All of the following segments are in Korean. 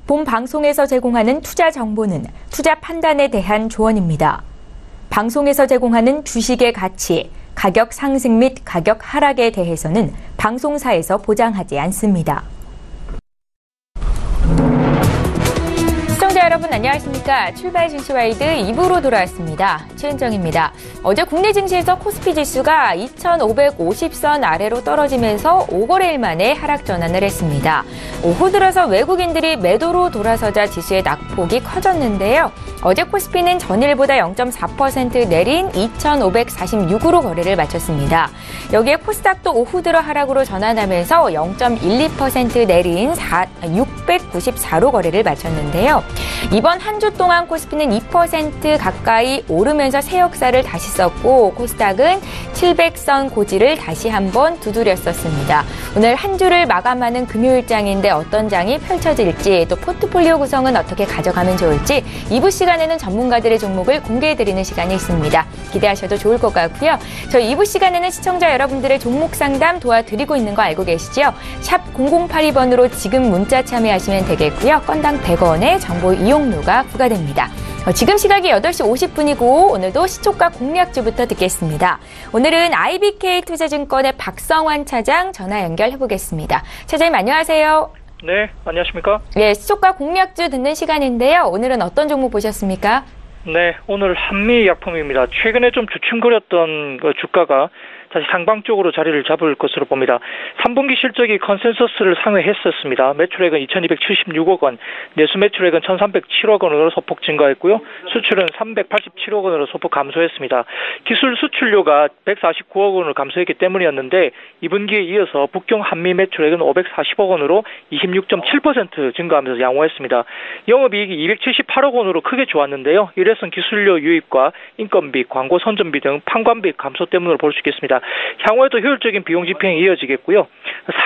본 방송에서 제공하는 투자 정보는 투자 판단에 대한 조언입니다. 방송에서 제공하는 주식의 가치, 가격 상승 및 가격 하락에 대해서는 방송사에서 보장하지 않습니다. 시청자 여러분 안녕하십니까. 출발 주시와이드 2부로 돌아왔습니다. 최은정입니다. 어제 국내 증시에서 코스피 지수가 2,550선 아래로 떨어지면서 5거래일 만에 하락 전환을 했습니다. 오후 들어서 외국인들이 매도로 돌아서자 지수의 낙폭이 커졌는데요. 어제 코스피는 전일보다 0.4% 내린 2,546으로 거래를 마쳤습니다. 여기에 코스닥도 오후 들어 하락으로 전환하면서 0.12% 내린 694로 거래를 마쳤는데요. 이번 한 주 동안 코스피는 2% 가까이 오르면서 새 역사를 다시 썼고 코스닥은 700선 고지를 다시 한번 두드렸었습니다. 오늘 한 주를 마감하는 금요일장인데 어떤 장이 펼쳐질지 또 포트폴리오 구성은 어떻게 가져가면 좋을지 2부 시간에는 전문가들의 종목을 공개해드리는 시간이 있습니다. 기대하셔도 좋을 것 같고요. 저희 2부 시간에는 시청자 여러분들의 종목 상담 도와드리고 있는 거 알고 계시죠? 샵 0082번으로 지금 문자 참여하시면 되겠고요. 건당 100원의 정보 이용료가 부과됩니다. 지금 시각이 8시 50분이고 오늘도 시초가 공략주부터 듣겠습니다. 오늘은 IBK 투자증권의 박성환 차장 전화 연결해보겠습니다. 차장님 안녕하세요. 네, 안녕하십니까? 네, 시초가 공략주 듣는 시간인데요. 오늘은 어떤 종목 보셨습니까? 네, 오늘 한미약품입니다. 최근에 좀 주춤거렸던 그 주가가 다시 상방 쪽으로 자리를 잡을 것으로 봅니다. 3분기 실적이 컨센서스를 상회했었습니다. 매출액은 2,276억 원, 내수 매출액은 1,307억 원으로 소폭 증가했고요. 수출은 387억 원으로 소폭 감소했습니다. 기술 수출료가 149억 원으로 감소했기 때문이었는데 2분기에 이어서 북경 한미 매출액은 540억 원으로 26.7% 증가하면서 양호했습니다. 영업이익이 278억 원으로 크게 좋았는데요. 일회성 기술료 유입과 인건비, 광고 선전비 등 판관비 감소 때문으로 볼 수 있겠습니다. 향후에도 효율적인 비용 집행이 이어지겠고요.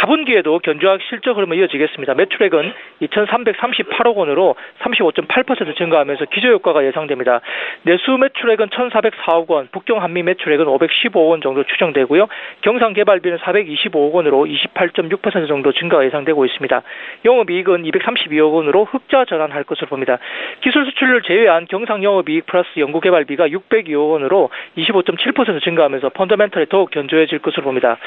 4분기에도 견조한 실적 흐름이 이어지겠습니다. 매출액은 2,338억 원으로 35.8% 증가하면서 기저효과가 예상됩니다. 내수 매출액은 1,404억 원, 북경 한미 매출액은 515억 원 정도 추정되고요. 경상개발비는 425억 원으로 28.6% 정도 증가가 예상되고 있습니다. 영업이익은 232억 원으로 흑자 전환할 것으로 봅니다. 기술 수출을 제외한 경상 영업이익 플러스 연구개발비가 602억 원으로 25.7% 증가하면서 펀더멘털에 더욱 견조해질 것으로 봅니다.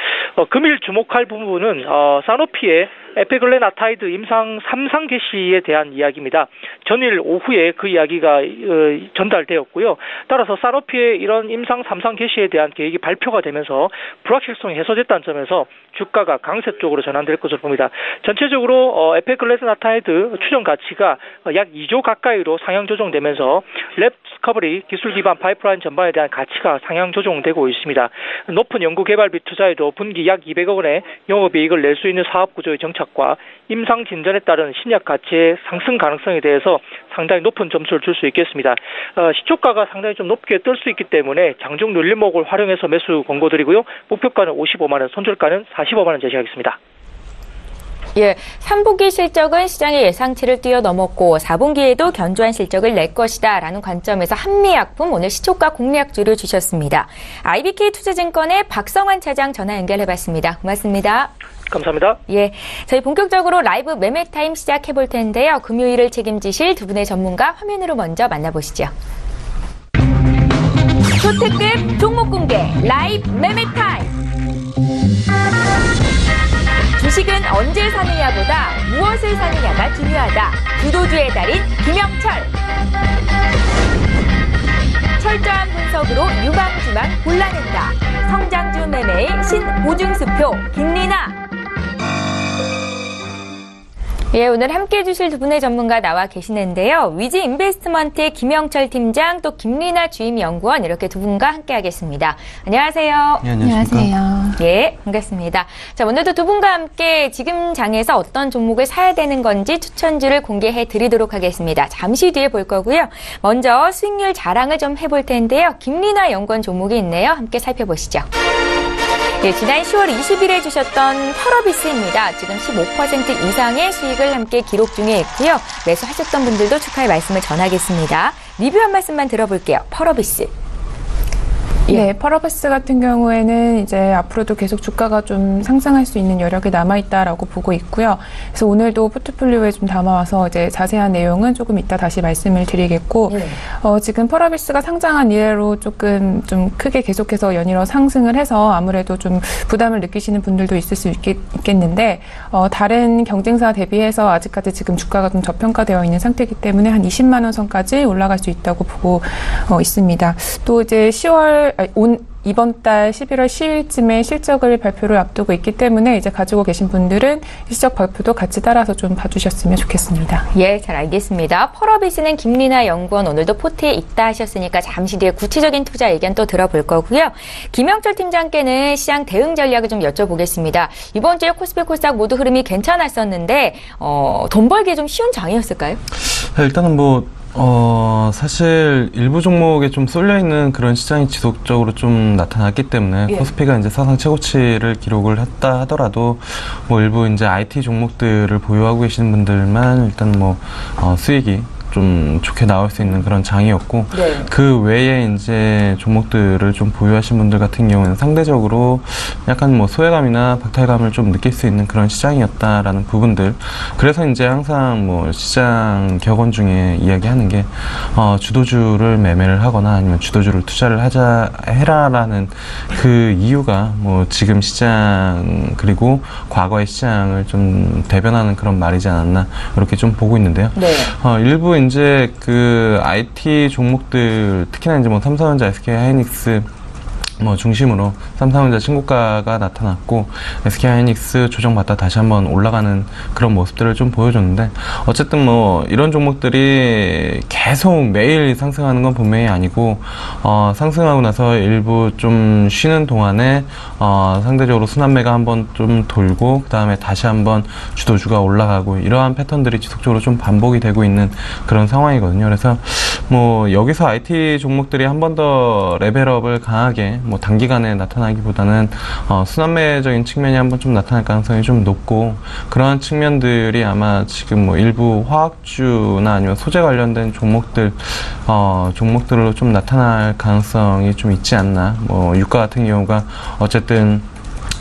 금일 주목할 부분은 사노피의 에페글레나타이드 임상 3상 개시에 대한 이야기입니다. 전일 오후에 그 이야기가 전달되었고요. 따라서 사노피의 이런 임상 3상 개시에 대한 계획이 발표가 되면서 불확실성이 해소됐다는 점에서 주가가 강세 쪽으로 전환될 것으로 봅니다. 전체적으로 에페글레나타이드 추정 가치가 약 2조 가까이로 상향 조정되면서 랩 스커버리 기술 기반 파이프라인 전반에 대한 가치가 상향 조정되고 있습니다. 높은 연구개발비 투자에도 분기 약 200억 원의 영업이익을 낼 수 있는 사업 구조의 정착과 임상 진전에 따른 신약 가치의 상승 가능성에 대해서 상당히 높은 점수를 줄 수 있겠습니다. 시초가가 상당히 좀 높게 뜰 수 있기 때문에 장중 눌림목을 활용해서 매수 권고드리고요. 목표가는 55만 원, 손절가는 45만 원 제시하겠습니다. 예, 3분기 실적은 시장의 예상치를 뛰어넘었고 4분기에도 견조한 실적을 낼 것이다 라는 관점에서 한미약품 오늘 시초가 공략주를 주셨습니다. IBK 투자증권의 박성환 차장 전화 연결해봤습니다. 고맙습니다. 감사합니다. 예, 저희 본격적으로 라이브 매매타임 시작해볼 텐데요. 금요일을 책임지실 두 분의 전문가 화면으로 먼저 만나보시죠. 초특급 종목 공개 라이브 매매타임. 주식은 언제 사느냐보다 무엇을 사느냐가 중요하다. 주도주의 달인 김영철. 철저한 분석으로 유망주만 골라낸다. 성장주 매매의 신보증수표 김리나. 예, 오늘 함께해 주실 두 분의 전문가 나와 계시는데요. 위지 인베스트먼트의 김영철 팀장 또 김리나 주임연구원 이렇게 두 분과 함께하겠습니다. 안녕하세요. 네, 안녕하세요. 예, 반갑습니다. 자, 오늘도 두 분과 함께 지금 장에서 어떤 종목을 사야 되는 건지 추천주를 공개해 드리도록 하겠습니다. 잠시 뒤에 볼 거고요. 먼저 수익률 자랑을 좀 해볼 텐데요. 김리나 연구원 종목이 있네요. 함께 살펴보시죠. 예, 지난 10월 20일에 주셨던 펄어비스입니다. 지금 15% 이상의 수익을 함께 기록 중에 있고요. 매수하셨던 분들도 축하의 말씀을 전하겠습니다. 리뷰 한 말씀만 들어볼게요. 펄어비스. 네, 펄어비스 같은 경우에는 이제 앞으로도 계속 주가가 좀 상승할 수 있는 여력이 남아있다라고 보고 있고요. 그래서 오늘도 포트폴리오에 좀 담아와서 이제 자세한 내용은 조금 이따 다시 말씀을 드리겠고, 지금 펄어비스가 상장한 이래로 조금 좀 크게 계속해서 연이어 상승을 해서 아무래도 좀 부담을 느끼시는 분들도 있을 수 있겠는데, 다른 경쟁사 대비해서 아직까지 지금 주가가 좀 저평가되어 있는 상태이기 때문에 한 20만 원 선까지 올라갈 수 있다고 보고 있습니다. 또 이제 이번 달 11월 10일쯤에 실적을 발표를 앞두고 있기 때문에 이제 가지고 계신 분들은 실적 발표도 같이 따라서 좀 봐주셨으면 좋겠습니다. 예, 잘 알겠습니다. 펄어비스는 김리나 연구원 오늘도 포트에 있다 하셨으니까 잠시 뒤에 구체적인 투자 의견 또 들어볼 거고요. 김영철 팀장께는 시장 대응 전략을 좀 여쭤보겠습니다. 이번 주에 코스피 코스닥 모두 흐름이 괜찮았었는데 돈 벌기 좀 쉬운 장이었을까요? 일단은 사실 일부 종목에 좀 쏠려있는 그런 시장이 지속적으로 좀 나타났기 때문에 코스피가 이제 사상 최고치를 기록을 했다 하더라도 일부 이제 IT 종목들을 보유하고 계시는 분들만 일단 수익이 좀 좋게 나올 수 있는 그런 장이었고, 그 외에 이제 종목들을 좀 보유하신 분들 같은 경우는 상대적으로 약간 소외감이나 박탈감을 좀 느낄 수 있는 그런 시장이었다라는 부분들. 그래서 이제 항상 시장 격언 중에 이야기하는 게 주도주를 매매를 하거나 아니면 주도주를 투자를 해라라는 그 이유가 지금 시장 그리고 과거의 시장을 좀 대변하는 그런 말이지 않았나 이렇게 좀 보고 있는데요. 일부 이제 그 IT 종목들 특히나 이제 삼성전자, SK하이닉스 중심으로 삼성전자 신고가가 나타났고 SK하이닉스 조정받다 다시 한번 올라가는 그런 모습들을 좀 보여줬는데, 어쨌든 이런 종목들이 계속 매일 상승하는 건 분명히 아니고 상승하고 나서 일부 좀 쉬는 동안에 상대적으로 순환매가 한번 좀 돌고 그 다음에 다시 한번 주도주가 올라가고 이러한 패턴들이 지속적으로 좀 반복이 되고 있는 그런 상황이거든요. 그래서 여기서 IT 종목들이 한 번 더 레벨업을 강하게 단기간에 나타나기보다는 순환매적인 측면이 한번 좀 나타날 가능성이 좀 높고, 그러한 측면들이 아마 지금 일부 화학주나 아니면 소재 관련된 종목들로 좀 나타날 가능성이 좀 있지 않나. 유가 같은 경우가 어쨌든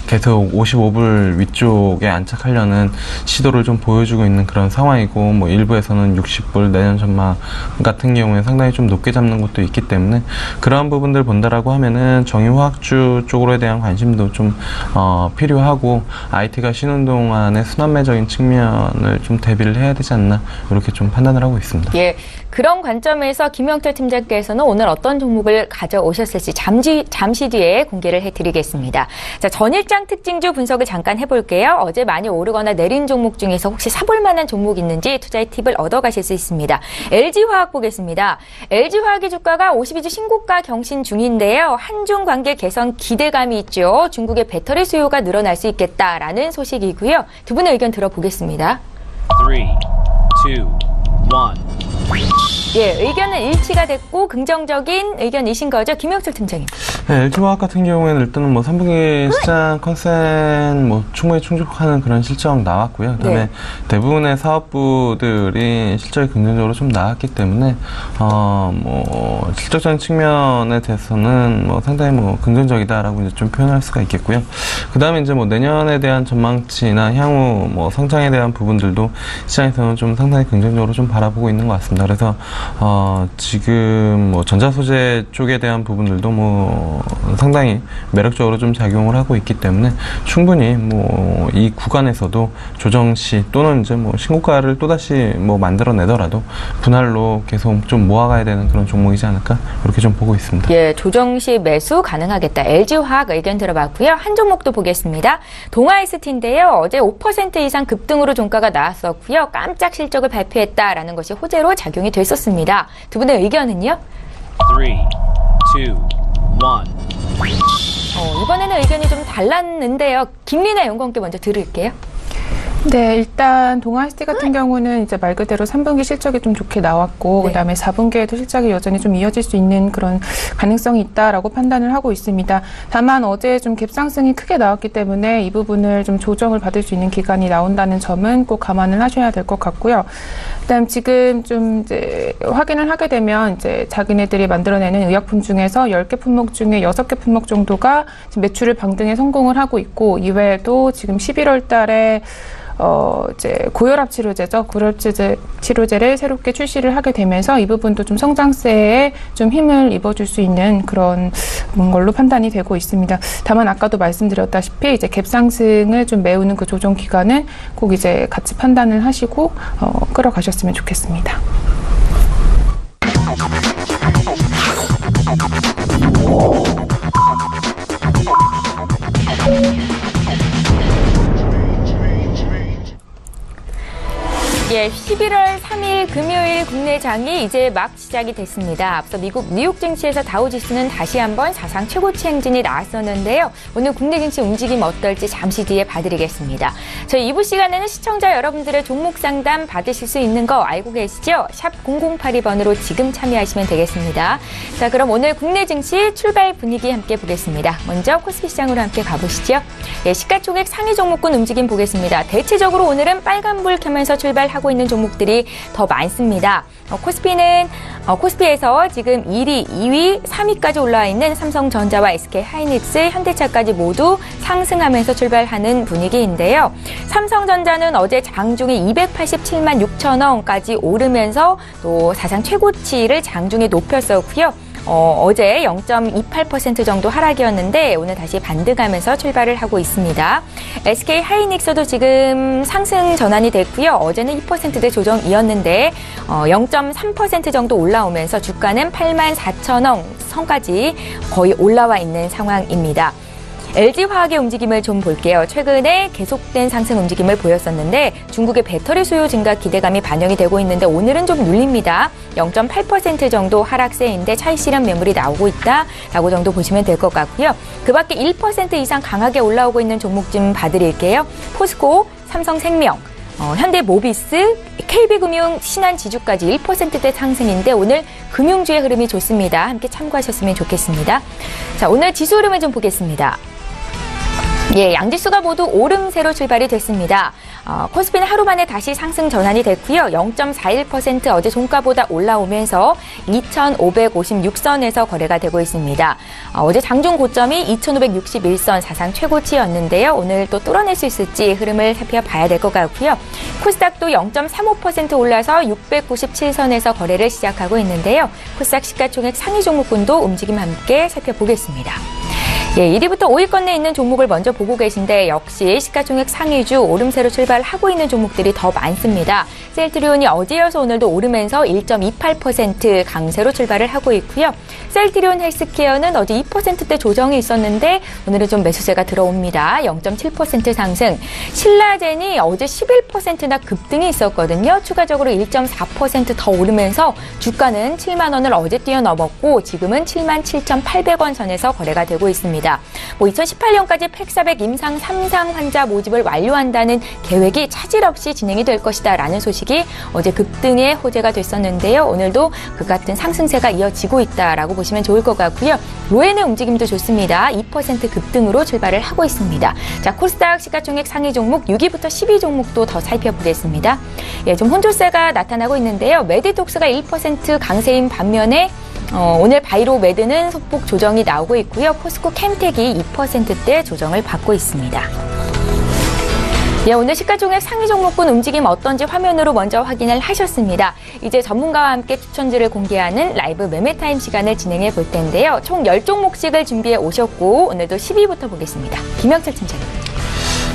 계속 55불 위쪽에 안착하려는 시도를 좀 보여주고 있는 그런 상황이고, 일부에서는 60불 내년 전망 같은 경우에 상당히 좀 높게 잡는 것도 있기 때문에 그러한 부분들 본다라고 하면은 정유화학주 쪽으로에 대한 관심도 좀 필요하고, IT가 쉬는 동안에 순환매적인 측면을 좀 대비를 해야 되지 않나 이렇게 좀 판단을 하고 있습니다. 예. 그런 관점에서 김영철 팀장께서는 오늘 어떤 종목을 가져오셨을지 잠시 뒤에 공개를 해드리겠습니다. 자, 전일장 특징주 분석을 잠깐 해볼게요. 어제 많이 오르거나 내린 종목 중에서 혹시 사볼 만한 종목 있는지 투자의 팁을 얻어가실 수 있습니다. LG화학 보겠습니다. LG화학의 주가가 52주 신고가 경신 중인데요. 한중 관계 개선 기대감이 있죠. 중국의 배터리 수요가 늘어날 수 있겠다라는 소식이고요. 두 분의 의견 들어보겠습니다. 3, 2, 1. 예, 의견은 일치가 됐고 긍정적인 의견이신 거죠, 김영철 팀장님. 네, LG화학 같은 경우에는 일단은 3분기 시장 컨센 충분히 충족하는 그런 실적 나왔고요. 그다음에 대부분의 사업부들이 실적이 긍정적으로 좀 나왔기 때문에 실적적인 측면에 대해서는 상당히 긍정적이다라고 이제 좀 표현할 수가 있겠고요. 그다음에 이제 내년에 대한 전망치나 향후 성장에 대한 부분들도 시장에서는 좀 상당히 긍정적으로 좀 바라보고 있는 것 같습니다. 그래서 지금 전자소재 쪽에 대한 부분들도 상당히 매력적으로 좀 작용을 하고 있기 때문에 충분히 이 구간에서도 조정 시 또는 이제 신고가를 또다시 만들어내더라도 분할로 계속 좀 모아가야 되는 그런 종목이지 않을까 이렇게 좀 보고 있습니다. 예, 조정 시 매수 가능하겠다. LG화학 의견 들어봤고요. 한 종목도 보겠습니다. 동아ICT인데요. 어제 5% 이상 급등으로 종가가 나왔었고요. 깜짝 실적을 발표했다라는 것이 호재로 작용이 됐었습니다. 두 분의 의견은요? 3, 2, 1. 이번에는 의견이 좀 달랐는데요. 김리나 연구원께 먼저 들을게요. 네, 일단 동아시티 같은 경우는 이제 말 그대로 3분기 실적이 좀 좋게 나왔고, 네. 그다음에 4분기에도 실적이 여전히 좀 이어질 수 있는 그런 가능성이 있다라고 판단을 하고 있습니다. 다만 어제 좀 갭상승이 크게 나왔기 때문에 이 부분을 좀 조정을 받을 수 있는 기간이 나온다는 점은 꼭 감안을 하셔야 될 것 같고요. 그다음 지금 좀 이제 확인을 하게 되면 이제 자기네들이 만들어내는 의약품 중에서 10개 품목 중에 6개 품목 정도가 지금 매출을 방등에 성공을 하고 있고, 이외에도 지금 11월 달에 이제 고혈압 치료제죠. 고혈압 치료제를 새롭게 출시를 하게 되면서 이 부분도 좀 성장세에 좀 힘을 입어줄 수 있는 그런 걸로 판단이 되고 있습니다. 다만 아까도 말씀드렸다시피 이제 갭 상승을 좀 메우는 그 조정 기간은 꼭 이제 같이 판단을 하시고 끌어가셨으면 좋겠습니다. 예, 11월 3일 금요일 국내 장이 이제 막 시작이 됐습니다. 앞서 미국 뉴욕 증시에서 다우지수는 다시 한번 사상 최고치 행진이 나왔었는데요. 오늘 국내 증시 움직임 어떨지 잠시 뒤에 봐드리겠습니다. 저희 2부 시간에는 시청자 여러분들의 종목 상담 받으실 수 있는 거 알고 계시죠? 샵 0082번으로 지금 참여하시면 되겠습니다. 자, 그럼 오늘 국내 증시 출발 분위기 함께 보겠습니다. 먼저 코스피 시장으로 함께 가보시죠. 예, 시가총액 상위 종목군 움직임 보겠습니다. 대체적으로 오늘은 빨간불 켜면서 출발하고 있는 종목들이 더 많습니다. 코스피에서 지금 1위, 2위, 3위까지 올라와 있는 삼성전자와 SK하이닉스, 현대차까지 모두 상승하면서 출발하는 분위기인데요. 삼성전자는 어제 장중에 287만 6천 원까지 오르면서 또 사상 최고치를 장중에 높였었고요. 어제 0.28% 정도 하락이었는데 오늘 다시 반등하면서 출발을 하고 있습니다. SK하이닉스도 지금 상승 전환이 됐고요. 어제는 2%대 조정이었는데 0.3% 정도 올라오면서 주가는 84,000원 선까지 거의 올라와 있는 상황입니다. LG화학의 움직임을 좀 볼게요. 최근에 계속된 상승 움직임을 보였었는데 중국의 배터리 수요 증가 기대감이 반영이 되고 있는데 오늘은 좀 눌립니다. 0.8% 정도 하락세인데 차익 실현 매물이 나오고 있다라고 정도 보시면 될 것 같고요. 그 밖에 1% 이상 강하게 올라오고 있는 종목 좀 봐드릴게요. 포스코, 삼성생명, 현대모비스, KB금융, 신한지주까지 1%대 상승인데 오늘 금융주의 흐름이 좋습니다. 함께 참고하셨으면 좋겠습니다. 자, 오늘 지수 흐름을 좀 보겠습니다. 예, 양지수가 모두 오름세로 출발이 됐습니다. 코스피는 하루 만에 다시 상승 전환이 됐고요. 0.41% 어제 종가보다 올라오면서 2,556선에서 거래가 되고 있습니다. 어제 장중 고점이 2,561선 사상 최고치였는데요. 오늘 또 뚫어낼 수 있을지 흐름을 살펴봐야 될 것 같고요. 코스닥도 0.35% 올라서 697선에서 거래를 시작하고 있는데요. 코스닥 시가총액 상위 종목군도 움직임 함께 살펴보겠습니다. 예, 1위부터 5위권 내에 있는 종목을 먼저 보고 계신데 역시 시가총액 상위주 오름세로 출발하고 있는 종목들이 더 많습니다. 셀트리온이 어제여서 오늘도 오르면서 1.28% 강세로 출발을 하고 있고요. 셀트리온 헬스케어는 어제 2%대 조정이 있었는데 오늘은 좀 매수세가 들어옵니다. 0.7% 상승. 신라젠이 어제 11%나 급등이 있었거든요. 추가적으로 1.4% 더 오르면서 주가는 7만 원을 어제 뛰어넘었고 지금은 77,800원 선에서 거래가 되고 있습니다. 2018년까지 팩400 임상 3상 환자 모집을 완료한다는 계획이 차질 없이 진행이 될 것이다라는 소식이 어제 급등의 호재가 됐었는데요. 오늘도 그 같은 상승세가 이어지고 있다라고 보시면 좋을 것 같고요. 로엔의 움직임도 좋습니다. 2% 급등으로 출발을 하고 있습니다. 자, 코스닥 시가총액 상위 종목 6위부터 10위 종목도 더 살펴보겠습니다. 예, 좀 혼조세가 나타나고 있는데요. 메디톡스가 1% 강세인 반면에 오늘 바이로메드는 소폭 조정이 나오고 있고요. 포스코 캠텍이 2%대 조정을 받고 있습니다. 예, 오늘 시가총액 상위 종목군 움직임 어떤지 화면으로 먼저 확인을 하셨습니다. 이제 전문가와 함께 추천주를 공개하는 라이브 매매타임 시간을 진행해 볼 텐데요. 총 10종목씩을 준비해 오셨고 오늘도 10위부터 보겠습니다. 김영철 팀장님.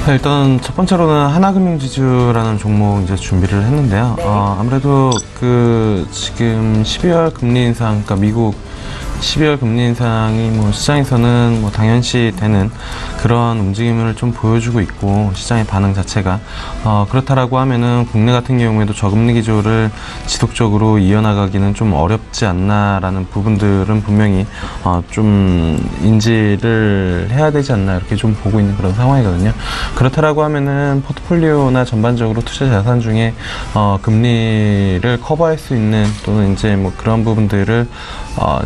네, 일단 첫 번째로는 하나금융지주라는 종목 이제 준비를 했는데요. 네. 아무래도 지금 12월 금리 인상, 그러니까 미국 12월 금리 인상이 뭐 시장에서는 뭐 당연시 되는 그런 움직임을 좀 보여주고 있고 시장의 반응 자체가 그렇다라고 하면은 국내 같은 경우에도 저금리 기조를 지속적으로 이어나가기는 좀 어렵지 않나라는 부분들은 분명히 좀 인지를 해야 되지 않나 이렇게 좀 보고 있는 그런 상황이거든요. 그렇다라고 하면은 포트폴리오나 전반적으로 투자 자산 중에 금리를 커버할 수 있는 또는 이제 뭐 그런 부분들을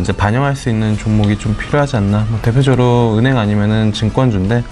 이제 반영할 수 있는 종목이 좀 필요하지 않나. 뭐 대표적으로 은행 아니면은 증권주인데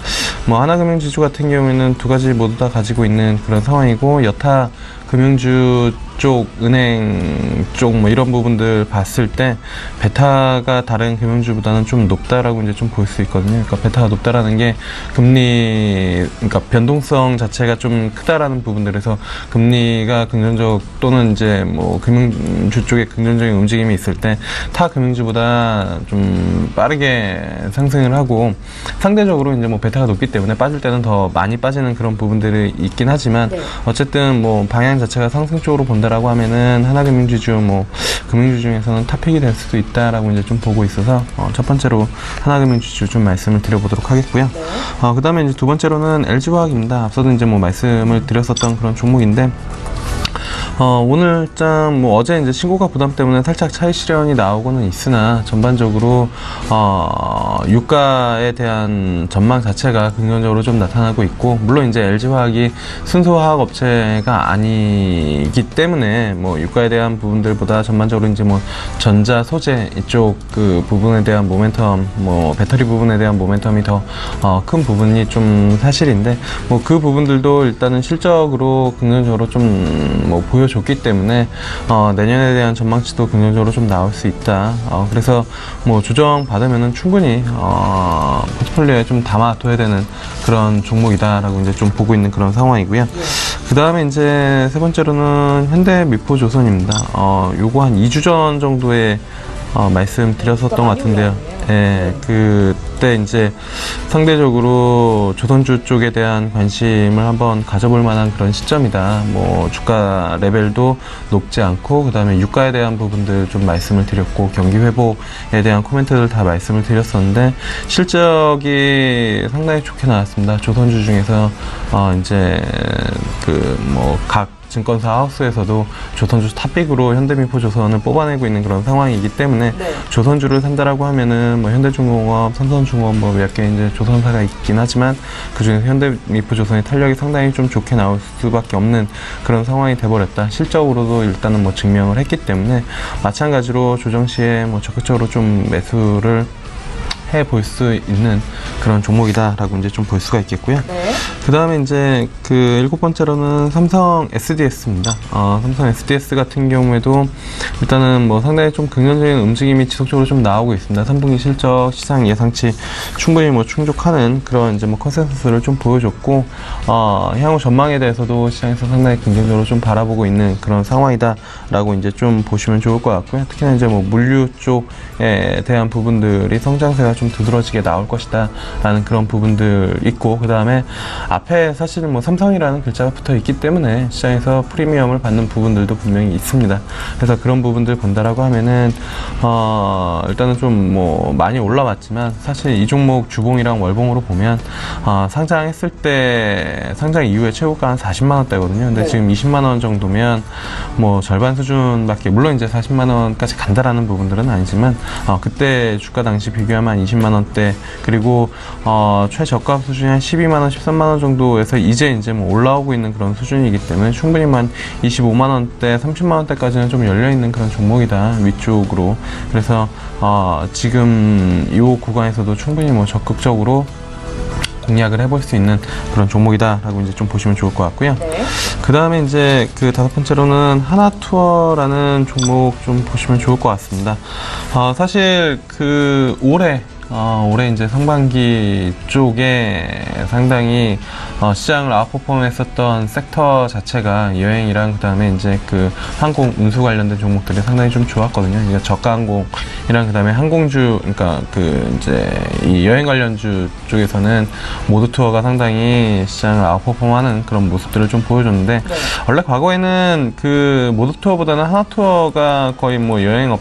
뭐 하나금융지주 같은 경우에는 두 가지 모두 다 가지고 있는 그런 상황이고 여타 금융주 쪽, 은행 쪽 뭐 이런 부분들 봤을 때 베타가 다른 금융주보다는 좀 높다라고 이제 좀 볼 수 있거든요. 그러니까 베타가 높다라는 게 금리, 그러니까 변동성 자체가 좀 크다라는 부분들에서 금리가 긍정적 또는 이제 뭐 금융주 쪽에 긍정적인 움직임이 있을 때 타 금융주보다 좀 빠르게 상승을 하고 상대적으로 이제 뭐 베타가 높기 때문에 빠질 때는 더 많이 빠지는 그런 부분들이 있긴 하지만 어쨌든 뭐 방향 자체가 상승 쪽으로 본다라고 하면은 하나금융지주 뭐 금융주 중에서는 탑픽이 될 수도 있다라고 이제 좀 보고 있어서 첫 번째로 하나금융지주 좀 말씀을 드려보도록 하겠고요. 그 다음에 이제 두 번째로는 LG화학입니다. 앞서도 이제 뭐 말씀을 드렸었던 그런 종목인데 오늘 뭐 어제 이제 신고가 부담 때문에 살짝 차익 실현이 나오고는 있으나 전반적으로 유가에 대한 전망 자체가 긍정적으로 좀 나타나고 있고 물론 이제 LG화학이 순소화학 업체가 아니기 때문에 뭐 유가에 대한 부분들보다 전반적으로 이제 뭐 전자 소재 이쪽 그 부분에 대한 모멘텀 뭐 배터리 부분에 대한 모멘텀이 더 큰 부분이 좀 사실인데 뭐 그 부분들도 일단은 실적으로 긍정적으로 좀 뭐 보여줬기 때문에 내년에 대한 전망치도 긍정적으로 좀 나올 수 있다. 그래서 뭐 조정 받으면은 충분히 포트폴리오에 좀 담아둬야 되는 그런 종목이다라고 이제 좀 보고 있는 그런 상황이고요. 그 다음에 이제 세 번째로는 현대미포조선입니다. 요거 한 2주 전 정도에 말씀드렸었던 것 같은데요. 예, 그때 이제 상대적으로 조선주 쪽에 대한 관심을 한번 가져볼 만한 그런 시점이다. 뭐 주가 레벨도 높지 않고 그 다음에 유가에 대한 부분들 좀 말씀을 드렸고 경기 회복에 대한 코멘트들 다 말씀을 드렸었는데 실적이 상당히 좋게 나왔습니다. 조선주 중에서 이제 그 뭐 각 증권사 하우스에서도 조선주 탑픽으로 현대미포조선을 뽑아내고 있는 그런 상황이기 때문에 조선주를 산다라고 하면은 뭐 현대중공업, 삼성중공업 뭐 몇 개 이제 조선사가 있긴 하지만 그 중에서 현대미포조선의 탄력이 상당히 좀 좋게 나올 수밖에 없는 그런 상황이 돼버렸다. 실적으로도 일단은 뭐 증명을 했기 때문에 마찬가지로 조정 시에 뭐 적극적으로 좀 매수를 해볼 수 있는 그런 종목이다라고 이제 좀 볼 수가 있겠고요. 그 다음에 이제 그 일곱 번째로는 삼성 SDS입니다. 삼성 SDS 같은 경우에도 일단은 뭐 상당히 좀 긍정적인 움직임이 지속적으로 좀 나오고 있습니다. 3분기 실적 시장 예상치 충분히 뭐 충족하는 그런 이제 뭐 컨센서스를 좀 보여줬고, 향후 전망에 대해서도 시장에서 상당히 긍정적으로 좀 바라보고 있는 그런 상황이다라고 이제 좀 보시면 좋을 것 같고요. 특히나 이제 뭐 물류 쪽에 대한 부분들이 성장세가 좀 두드러지게 나올 것이다 라는 그런 부분들 있고, 그 다음에 앞에 사실은 뭐 삼성이라는 글자가 붙어 있기 때문에 시장에서 프리미엄을 받는 부분들도 분명히 있습니다. 그래서 그런 부분들 본다라고 하면은 일단은 좀 뭐 많이 올라왔지만 사실 이 종목 주봉이랑 월봉으로 보면 상장했을 때 상장 이후에 최고가 한 40만 원대거든요. 근데 지금 20만 원 정도면 뭐 절반 수준밖에, 물론 이제 40만 원까지 간다라는 부분들은 아니지만 그때 주가 당시 비교하면 한 20만 원대, 그리고 최저가 수준이 한 12만 원, 13만 원 정도에서 이제 뭐 올라오고 있는 그런 수준이기 때문에 충분히 한 25만 원대, 30만 원대까지는 좀 열려 있는 그런 종목이다, 위쪽으로. 그래서 지금 이 구간에서도 충분히 뭐 적극적으로 공략을 해볼 수 있는 그런 종목이다라고 이제 좀 보시면 좋을 것 같고요. 그 다음에 이제 그 다섯 번째로는 하나투어라는 종목 좀 보시면 좋을 것 같습니다. 사실 그 올해 이제 상반기 쪽에 상당히 시장을 아웃퍼폼 했었던 섹터 자체가 여행이랑 그다음에 이제 그 항공 운수 관련된 종목들이 상당히 좀 좋았거든요. 그러니까 저가 항공이랑 그다음에 항공주, 그러니까 그 이제 이 여행 관련주 쪽에서는 모드 투어가 상당히 시장을 아웃퍼폼하는 그런 모습들을 좀 보여줬는데, 원래 과거에는 그 모드 투어보다는 하나 투어가 거의 뭐 여행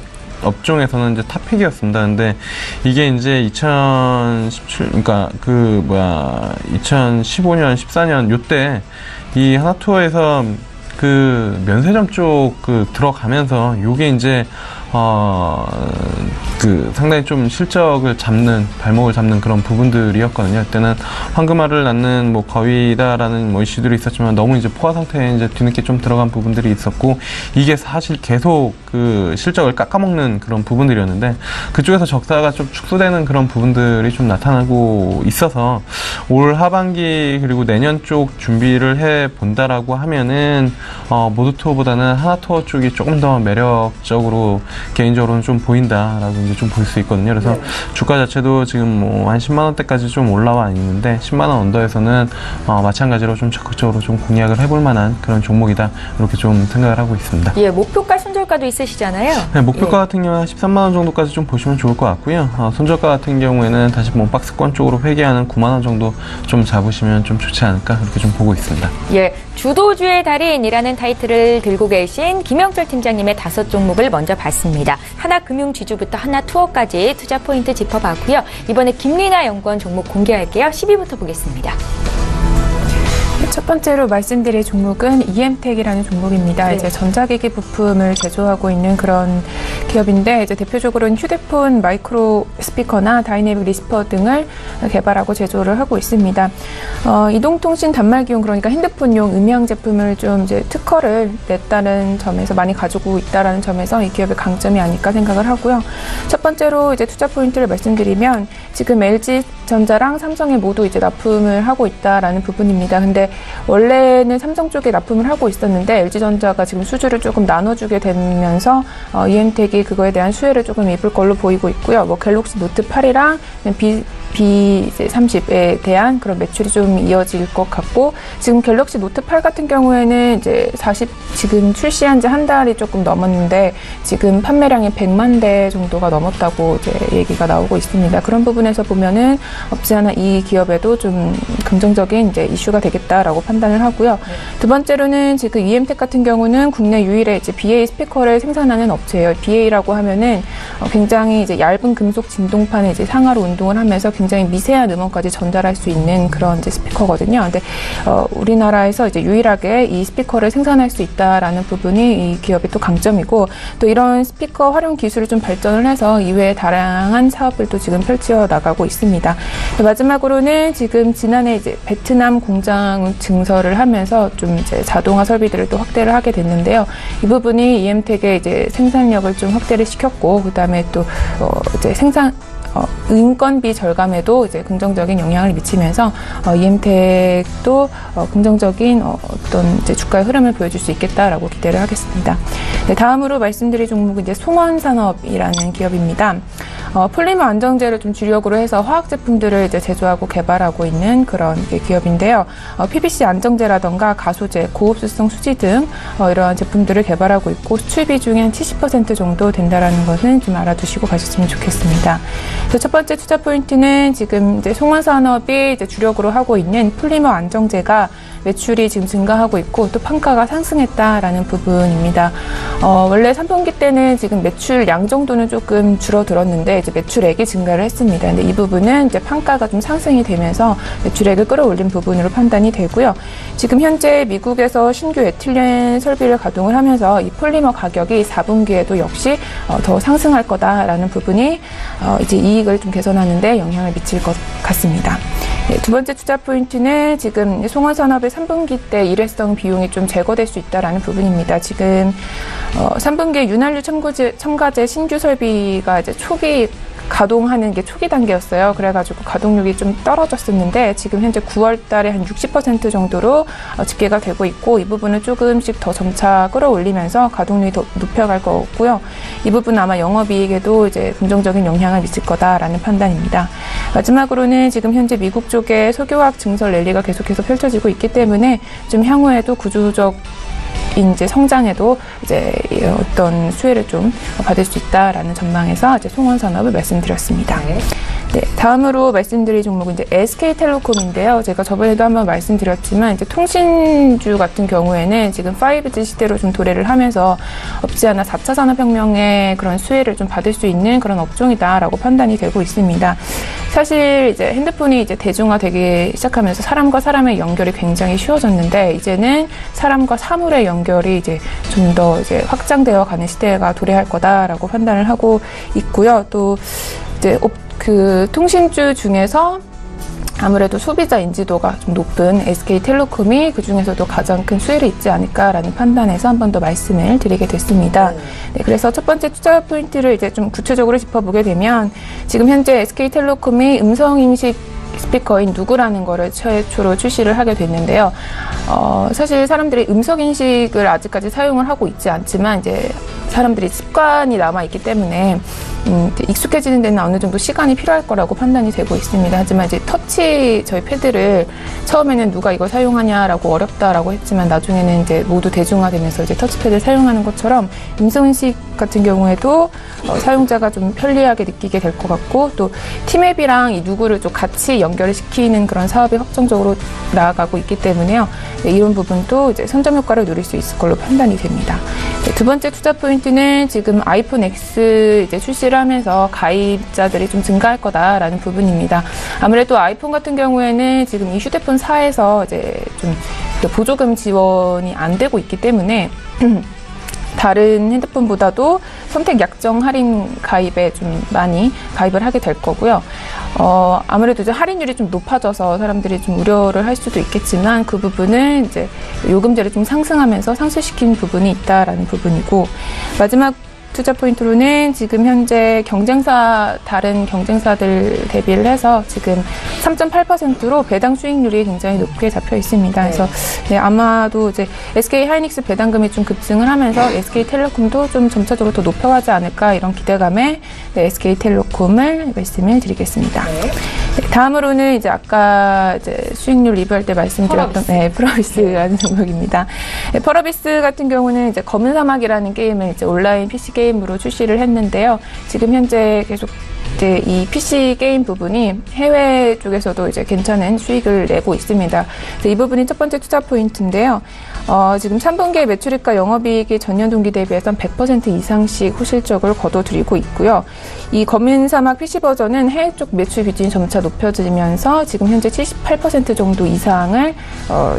업종에서는 이제 탑픽이었습니다. 근데 이게 이제 2015년, 14년 요때 이 하나투어에서 그 면세점 쪽 들어가면서 요게 이제 상당히 좀 실적을 잡는, 발목을 잡는 그런 부분들이었거든요. 그때는 황금알을 낳는 거위다라는 이슈들이 있었지만 너무 이제 포화 상태에 이제 뒤늦게 좀 들어간 부분들이 있었고, 이게 사실 계속 그 실적을 깎아먹는 그런 부분들이었는데, 그쪽에서 적자가 좀 축소되는 그런 부분들이 좀 나타나고 있어서 올 하반기 그리고 내년 쪽 준비를 해 본다라고 하면은 모드투어보다는 하나투어 쪽이 조금 더 매력적으로 개인적으로는 좀 보인다라고 이제 좀 볼 수 있거든요. 그래서 주가 자체도 지금 한 10만 원대까지 좀 올라와 있는데 10만 원 언더에서는 마찬가지로 좀 적극적으로 좀 공략을 해볼 만한 그런 종목이다, 이렇게 좀 생각을 하고 있습니다. 예, 목표가 손절가도 있으시잖아요. 네, 목표가 같은 경우는 13만 원 정도까지 좀 보시면 좋을 것 같고요. 손절가 같은 경우에는 다시 박스권 쪽으로 회귀하는 9만 원 정도 좀 잡으시면 좀 좋지 않을까, 그렇게 좀 보고 있습니다. 예, 주도주의 달인이라는 타이틀을 들고 계신 김영철 팀장님의 5종목을 먼저 봤습니다. 하나금융지주부터 하나투어까지 투자 포인트 짚어봤고요. 이번에 김리나 연구원 종목 공개할게요. 10위부터 보겠습니다. 첫 번째로 말씀드릴 종목은 EM텍이라는 종목입니다. 네. 이제 전자기기 부품을 제조하고 있는 그런 기업인데, 이제 대표적으로는 휴대폰 마이크로 스피커나 다이내믹 리시퍼 등을 개발하고 제조를 하고 있습니다. 이동통신 단말기용, 그러니까 핸드폰용 음향 제품을 좀 이제 특허를 냈다는 점에서 많이 가지고 있다라는 점에서 이 기업의 강점이 아닐까 생각을 하고요. 첫 번째로 이제 투자 포인트를 말씀드리면, 지금 LG전자랑 삼성에 모두 이제 납품을 하고 있다라는 부분입니다. 근데 원래는 삼성 쪽에 납품을 하고 있었는데 LG전자가 지금 수주를 조금 나눠주게 되면서 EM텍이 그거에 대한 수혜를 조금 입을 걸로 보이고 있고요. 갤럭시 노트 8이랑 B30에 대한 그런 매출이 좀 이어질 것 같고, 지금 갤럭시 노트 8 같은 경우에는 이제 지금 출시한 지 한 달이 조금 넘었는데 지금 판매량이 100만 대 정도가 넘었다고 이제 얘기가 나오고 있습니다. 그런 부분에서 보면은 없지 않아 이 기업에도 좀 긍정적인 이제 이슈가 되겠다라고 판단을 하고요. 두 번째로는 지금 EM텍 같은 경우는 국내 유일의 이제 BA 스피커를 생산하는 업체예요. BA라고 하면은 굉장히 이제 얇은 금속 진동판을 이제 상하로 운동을 하면서 굉장히 미세한 음원까지 전달할 수 있는 그런 이제 스피커거든요. 근데 우리나라에서 이제 유일하게 이 스피커를 생산할 수 있다라는 부분이 이 기업의 또 강점이고, 또 이런 스피커 활용 기술을 좀 발전을 해서 이외에 다양한 사업을 또 지금 펼쳐 나가고 있습니다. 마지막으로는 지금 지난해 이제 베트남 공장 증설을 하면서 좀 이제 자동화 설비들을 또 확대를 하게 됐는데요. 이 부분이 EM텍의 이제 생산력을 좀 확대를 시켰고, 그다음에 또 이제 인건비 절감에도 이제 긍정적인 영향을 미치면서 EM텍도 긍정적인 어떤 이제 주가의 흐름을 보여줄 수 있겠다라고 기대를 하겠습니다. 네, 다음으로 말씀드릴 종목은 이제 송원산업이라는 기업입니다. 폴리머 안정제를 좀 주력으로 해서 화학 제품들을 이제 제조하고 개발하고 있는 그런 기업인데요. PVC 안정제라던가 가소제, 고흡수성 수지 등 이러한 제품들을 개발하고 있고, 수출 비중이 한 70% 정도 된다라는 것은 좀 알아두시고 가셨으면 좋겠습니다. 그래서 첫 번째 투자 포인트는 지금 이제 송원산업이 이제 주력으로 하고 있는 폴리머 안정제가 매출이 지금 증가하고 있고 또 판가가 상승했다라는 부분입니다. 원래 3분기 때는 지금 매출량 정도는 조금 줄어들었는데 이제 매출액이 증가를 했습니다. 근데 이 부분은 이제 판가가 좀 상승이 되면서 매출액을 끌어올린 부분으로 판단이 되고요. 지금 현재 미국에서 신규 에틸렌 설비를 가동을 하면서 이 폴리머 가격이 4분기에도 역시 더 상승할 거다라는 부분이 이제 이익을 좀 개선하는 데 영향을 미칠 것 같습니다. 네, 두 번째 투자 포인트는 지금 송원산업의 3분기 때 일회성 비용이 좀 제거될 수 있다라는 부분입니다. 지금 3분기에 윤활유 첨가제 신규 설비가 이제 초기 가동하는 게 초기 단계였어요. 그래가지고 가동률이 좀 떨어졌었는데 지금 현재 9월 달에 한 60% 정도로 집계가 되고 있고, 이 부분을 조금씩 더 점차 끌어올리면서 가동률이 더 높여갈 거고요. 이 부분은 아마 영업이익에도 이제 긍정적인 영향을 미칠 거다라는 판단입니다. 마지막으로는 지금 현재 미국 쪽에 석유화학 증설 랠리가 계속해서 펼쳐지고 있기 때문에 좀 향후에도 구조적 이제 성장에도 이제 어떤 수혜를 좀 받을 수 있다라는 전망에서 이제 송원산업을 말씀드렸습니다. 네. 네, 다음으로 말씀드릴 종목은 이제 SK텔레콤인데요. 제가 저번에도 한번 말씀드렸지만 이제 통신주 같은 경우에는 지금 5G 시대로 좀 도래를 하면서 없지 않아 4차 산업혁명의 그런 수혜를 좀 받을 수 있는 그런 업종이다라고 판단이 되고 있습니다. 사실 이제 핸드폰이 이제 대중화되기 시작하면서 사람과 사람의 연결이 굉장히 쉬워졌는데 이제는 사람과 사물의 연결이 이제 좀 더 이제 확장되어 가는 시대가 도래할 거다라고 판단을 하고 있고요. 또 이제 그 통신주 중에서 아무래도 소비자 인지도가 좀 높은 SK텔레콤이 그 중에서도 가장 큰 수혜를 있지 않을까라는 판단에서 한 번 더 말씀을 드리게 됐습니다. 네, 그래서 첫 번째 투자 포인트를 이제 좀 구체적으로 짚어보게 되면 지금 현재 SK텔레콤이 음성인식 스피커인 누구라는 거를 최초로 출시를 하게 됐는데요. 사실 사람들이 음성인식을 아직까지 사용을 하고 있지 않지만 이제 사람들이 습관이 남아있기 때문에 익숙해지는 데는 어느 정도 시간이 필요할 거라고 판단이 되고 있습니다. 하지만 이제 터치 저희 패드를 처음에는 누가 이걸 사용하냐라고 어렵다라고 했지만 나중에는 이제 모두 대중화되면서 이제 터치패드를 사용하는 것처럼 음성인식 같은 경우에도 사용자가 좀 편리하게 느끼게 될 것 같고 또 티맵이랑 이 누구를 좀 같이 연결을 시키는 그런 사업이 확정적으로 나아가고 있기 때문에요. 네, 이런 부분도 이제 선점 효과를 누릴 수 있을 걸로 판단이 됩니다. 네, 두 번째 투자 포인트는 지금 아이폰 X 이제 출시를 하면서 가입자들이 좀 증가할 거다라는 부분입니다. 아무래도 아이폰 같은 경우에는 지금 이 휴대폰사에서 이제 좀 보조금 지원이 안 되고 있기 때문에 다른 핸드폰보다도 선택 약정 할인 가입에 좀 많이 가입을 하게 될 거고요. 아무래도 이제 할인율이 좀 높아져서 사람들이 좀 우려를 할 수도 있겠지만 그 부분은 이제 요금제를 좀 상승하면서 상쇄시킨 부분이 있다라는 부분이고 마지막 투자 포인트로는 지금 현재 다른 경쟁사들 대비를 해서 지금 3.8%로 배당 수익률이 굉장히 높게 잡혀 있습니다. 그래서 네, 아마도 이제 SK 하이닉스 배당금이 좀 급증을 하면서 SK텔레콤도 좀 점차적으로 더 높아가지 않을까 이런 기대감에 네, SK텔레콤을 말씀을 드리겠습니다. 네, 다음으로는 이제 아까 이제 수익률 리뷰할 때 말씀드렸던 펄어비스라는 종목입니다. 네, 펄어비스 같은 경우는 이제 검은 사막이라는 게임을 이제 온라인 PC 게임으로 출시를 했는데요. 지금 현재 계속 이제 이 PC 게임 부분이 해외 쪽에서도 이제 괜찮은 수익을 내고 있습니다. 이 부분이 첫 번째 투자 포인트인데요. 지금 3분기의 매출액과 영업이익이 전년 동기 대비해서 100% 이상씩 호실적을 거둬들이고 있고요. 이 검은 사막 PC 버전은 해외 쪽 매출 비중이 점차 높여지면서 지금 현재 78% 정도 이상을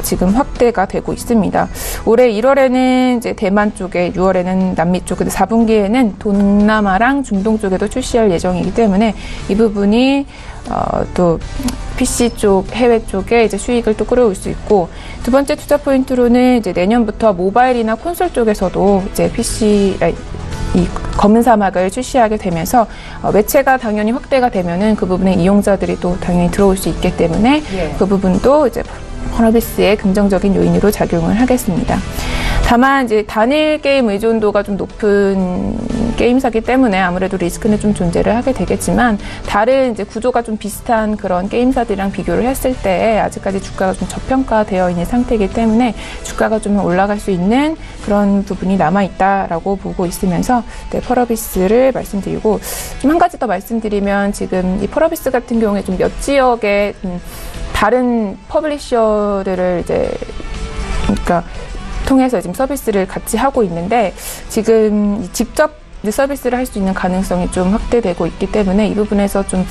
지금 확대가 되고 있습니다. 올해 1월에는 이제 대만 쪽에, 6월에는 남미 쪽, 근데 4분기에는 동남아랑 중동 쪽에도 출시할 예정이기 때문에 이 부분이 또 PC 쪽, 해외 쪽에 이제 수익을 또 끌어올 수 있고 두 번째 투자 포인트로는 이제 내년부터 모바일이나 콘솔 쪽에서도 이제 이 검은 사막을 출시하게 되면서 매체가 당연히 확대가 되면은 그 부분에 이용자들이 또 당연히 들어올 수 있기 때문에 그 부분도 이제 펄어비스의 긍정적인 요인으로 작용을 하겠습니다. 다만 이제 단일 게임 의존도가 좀 높은 게임사기 때문에 아무래도 리스크는 좀 존재를 하게 되겠지만 다른 이제 구조가 좀 비슷한 그런 게임사들이랑 비교를 했을 때 아직까지 주가가 좀 저평가되어 있는 상태이기 때문에 주가가 좀 올라갈 수 있는 그런 부분이 남아있다라고 보고 있으면서 네, 펄어비스를 말씀드리고 좀 한 가지 더 말씀드리면 지금 이 펄어비스 같은 경우에 좀 몇 지역에 다른 퍼블리셔들을 이제 그러니까 통해서 지금 서비스를 같이 하고 있는데 지금 직접 서비스를 할 수 있는 가능성이 좀 확대되고 있기 때문에 이 부분에서 좀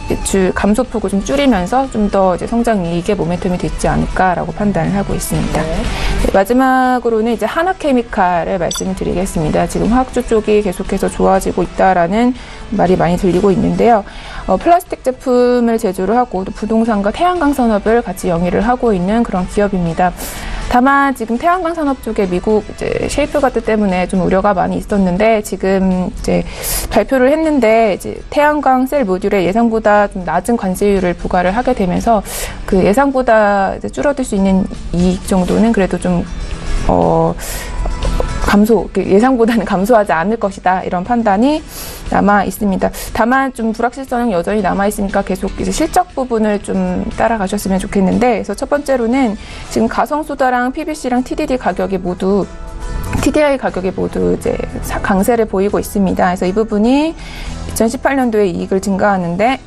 매출 감소폭을 좀 줄이면서 좀 더 이제 성장 이익의 모멘텀이 되지 않을까라고 판단을 하고 있습니다. 네, 마지막으로는 이제 하나케미칼을 말씀을 드리겠습니다. 지금 화학주 쪽이 계속해서 좋아지고 있다라는 말이 많이 들리고 있는데요. 플라스틱 제품을 제조를 하고 또 부동산과 태양광 산업을 같이 영위를 하고 있는 그런 기업입니다. 다만 지금 태양광 산업 쪽에 미국 이제 셰이프가드 때문에 좀 우려가 많이 있었는데 지금 이제 발표를 했는데 이제 태양광 셀 모듈에 예상보다 좀 낮은 관세율을 부과를 하게 되면서 그 예상보다 이제 줄어들 수 있는 이익 정도는 그래도 좀 예상보다는 감소하지 않을 것이다 이런 판단이 남아 있습니다. 다만 좀 불확실성은 여전히 남아 있으니까 계속 이제 실적 부분을 좀 따라가셨으면 좋겠는데, 그래서 첫 번째로는 지금 가성소다랑 PVC랑 TDI 가격이 모두 이제 강세를 보이고 있습니다. 그래서 이 부분이 2018년도에 이익을 증가하는데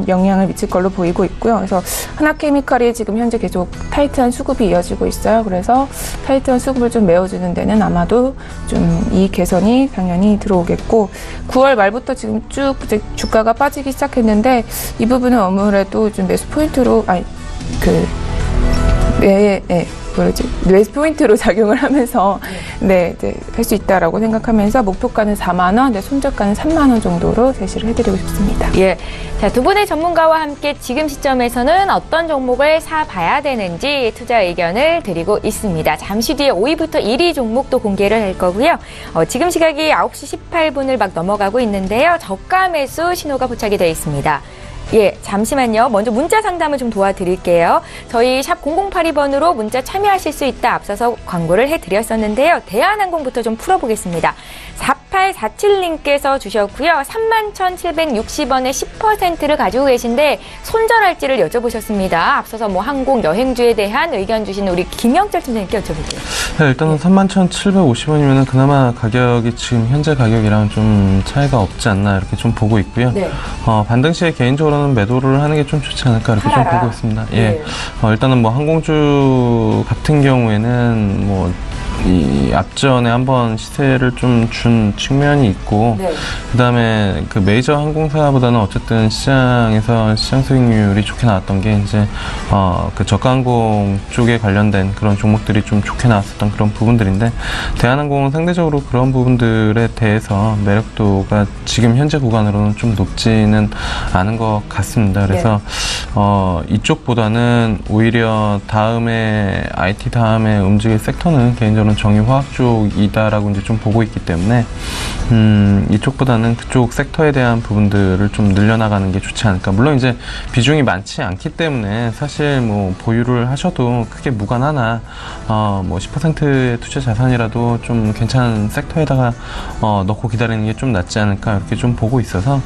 영향을 미칠 걸로 보이고 있고요. 그래서 하나케미칼이 지금 현재 계속 타이트한 수급이 이어지고 있어요. 그래서 타이트한 수급을 좀 메워주는 데는 아마도 좀 이익 개선이 당연히 들어오겠고 9월 말부터 지금 쭉 이제 주가가 빠지기 시작했는데 이 부분은 아무래도 좀 매수 포인트로 매수 포인트로 작용을 하면서 할 수 있다라고 생각하면서 목표가는 4만 원, 손절가는 3만 원 정도로 제시를 해드리고 싶습니다. 예, 자, 두 분의 전문가와 함께 지금 시점에서는 어떤 종목을 사봐야 되는지 투자 의견을 드리고 있습니다. 잠시 뒤에 5위부터 1위 종목도 공개를 할 거고요. 지금 시각이 9시 18분을 막 넘어가고 있는데요. 저가 매수 신호가 포착이 되어 있습니다. 예, 잠시만요. 먼저 문자 상담을 좀 도와드릴게요. 저희 샵 0082번으로 문자 참여하실 수 있다 앞서서 광고를 해드렸었는데요. 대한항공부터 좀 풀어보겠습니다. 4847님께서 주셨고요. 31,760원에 10%를 가지고 계신데 손절할지를 여쭤보셨습니다. 앞서서 뭐 항공, 여행주에 대한 의견 주신 우리 김영철 팀장님께 여쭤볼게요. 네, 일단은 31,750원이면 그나마 가격이 지금 현재 가격이랑 좀 차이가 없지 않나 이렇게 좀 보고 있고요. 네. 반등 시에 개인적으로는 매도를 하는 게 좀 좋지 않을까 이렇게 좀 보고 있습니다. 예. 일단은 뭐 항공주 같은 경우에는 뭐 이 앞전에 한번 시세를 좀 준 측면이 있고, 그 다음에 그 메이저 항공사보다는 어쨌든 시장에서 시장 수익률이 좋게 나왔던 게 이제 그 저가 항공 쪽에 관련된 그런 종목들이 좀 좋게 나왔었던 그런 부분들인데, 대한항공은 상대적으로 그런 부분들에 대해서 매력도가 지금 현재 구간으로는 좀 높지는 않은 것 같습니다. 그래서 이쪽보다는 오히려 다음에 IT 다음에 움직일 섹터는 개인적으로 정유화학 쪽이다라고 이제 좀 보고 있기 때문에 이쪽보다는 그쪽 섹터에 대한 부분들을 좀 늘려나가는 게 좋지 않을까. 물론 이제 비중이 많지 않기 때문에 사실 뭐 보유를 하셔도 크게 무관하나 뭐 10%의 투자 자산이라도 좀 괜찮은 섹터에다가 넣고 기다리는 게 좀 낫지 않을까 이렇게 좀 보고 있어서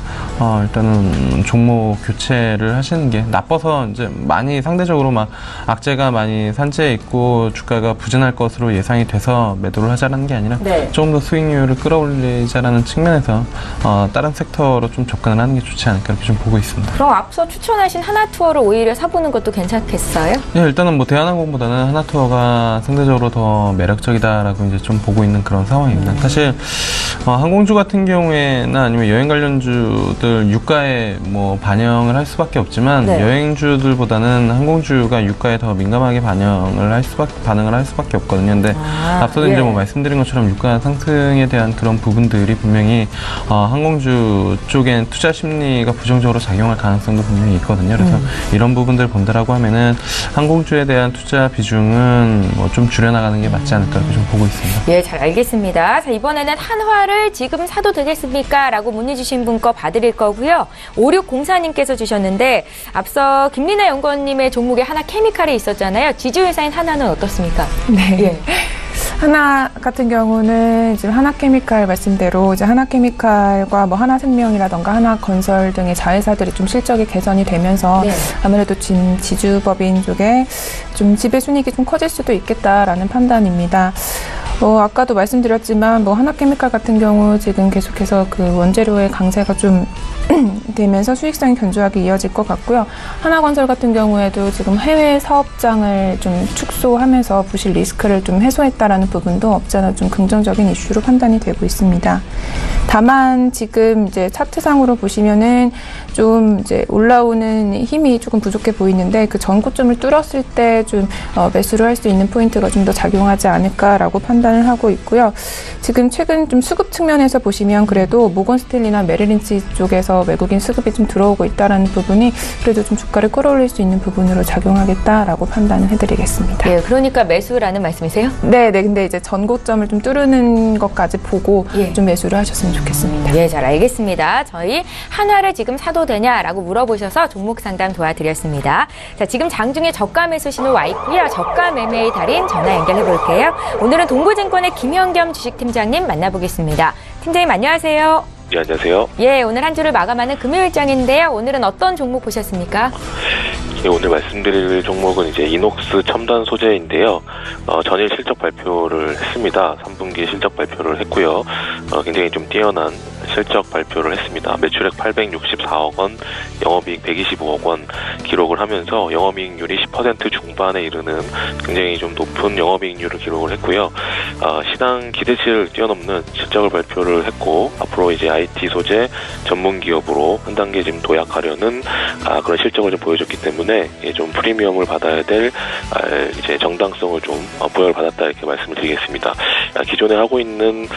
일단은 종목 교체를 하시는 게 나빠서 이제 많이 상대적으로 막 악재가 많이 산재해 있고 주가가 부진할 것으로 예상이 돼서 매도를 하자라는 게 아니라 조금 더 수익률을 끌어올리자라는 측면에서 다른 섹터로 좀 접근을 하는 게 좋지 않을까 이렇게 좀 보고 있습니다. 그럼 앞서 추천하신 하나투어를 오히려 사보는 것도 괜찮겠어요? 예, 일단은 뭐 대한항공보다는 하나투어가 상대적으로 더 매력적이다라고 이제 좀 보고 있는 그런 상황입니다. 사실 항공주 같은 경우에는 아니면 여행 관련주들 유가에 뭐 반영을 할 수밖에 없지만 여행주들보다는 항공주가 유가에 더 민감하게 반응을 할 수밖에 없거든요. 근데 앞서도 이제 뭐 말씀드린 것처럼 유가 상승에 대한 그런 부분들이 분명히 항공주 쪽엔 투자 심리가 부정적으로 작용할 가능성도 분명히 있거든요. 그래서 이런 부분들 본다라고 하면은 항공주에 대한 투자 비중은 뭐 좀 줄여나가는 게 맞지 않을까 이렇게 좀 보고 있습니다. 예, 잘 알겠습니다. 자, 이번에는 한화를 지금 사도 되겠습니까? 라고 문의 주신 분 거 봐드릴 거고요. 5604님께서 주셨는데 앞서 김리나 연구원님의 종목에 하나케미칼이 있었잖아요. 지주회사인 하나는 어떻습니까? 네. 예. 하나 같은 경우는 지금 하나케미칼 말씀대로 이제 하나케미칼과 뭐 하나생명이라던가 하나건설 등의 자회사들이 좀 실적이 개선이 되면서 아무래도 지주법인 쪽에 좀 지배순이익이 좀 커질 수도 있겠다라는 판단입니다. 아까도 말씀드렸지만 뭐 하나케미칼 같은 경우 지금 계속해서 그 원재료의 강세가 좀 되면서 수익성이 견조하게 이어질 것 같고요. 하나건설 같은 경우에도 지금 해외 사업장을 좀 축소하면서 부실 리스크를 좀 해소했다라는 부분도 없지 않아 좀 긍정적인 이슈로 판단이 되고 있습니다. 다만 지금 이제 차트상으로 보시면은 좀 이제 올라오는 힘이 조금 부족해 보이는데 그 전고점을 뚫었을 때 좀 매수를 할 수 있는 포인트가 좀 더 작용하지 않을까라고 판단을 하고 있고요. 지금 최근 좀 수급 측면에서 보시면 그래도 모건스탠리나 메릴린치 쪽에서 외국인 수급이 좀 들어오고 있다라는 부분이 그래도 좀 주가를 끌어올릴 수 있는 부분으로 작용하겠다라고 판단을 해드리겠습니다. 예, 그러니까 매수라는 말씀이세요? 네. 근데 이제 전고점을 좀 뚫는 것까지 보고 좀 매수를 하셨으면 좋겠습니다. 예, 잘 알겠습니다. 저희 한화를 지금 사도 되냐라고 물어보셔서 종목 상담 도와드렸습니다. 자, 지금 장중에 저가 매수 신호 와 있고요. 저가 매매의 달인 전화 연결해 볼게요. 오늘은 동부증권의 김현겸 주식팀장님 만나보겠습니다. 팀장님 안녕하세요. 네, 안녕하세요. 예, 오늘 한 주를 마감하는 금요일장인데요. 오늘은 어떤 종목 보셨습니까? 예, 오늘 말씀드릴 종목은 이제 이녹스 첨단 소재인데요. 전일 실적 발표를 했습니다. 3분기 실적 발표를 했고요. 굉장히 좀 뛰어난 실적 발표를 했습니다. 매출액 864억 원, 영업이익 125억 원 기록을 하면서 영업이익률이 10% 중반에 이르는 굉장히 좀 높은 영업이익률을 기록을 했고요. 시장 기대치를 뛰어넘는 실적을 발표를 했고 앞으로 이제 IT 소재 전문 기업으로 한 단계 지금 도약하려는 그런 실적을 좀 보여줬기 때문에 좀 프리미엄을 받아야 될 이제 정당성을 좀 부여를 받았다 이렇게 말씀을 드리겠습니다. 기존에 하고 있는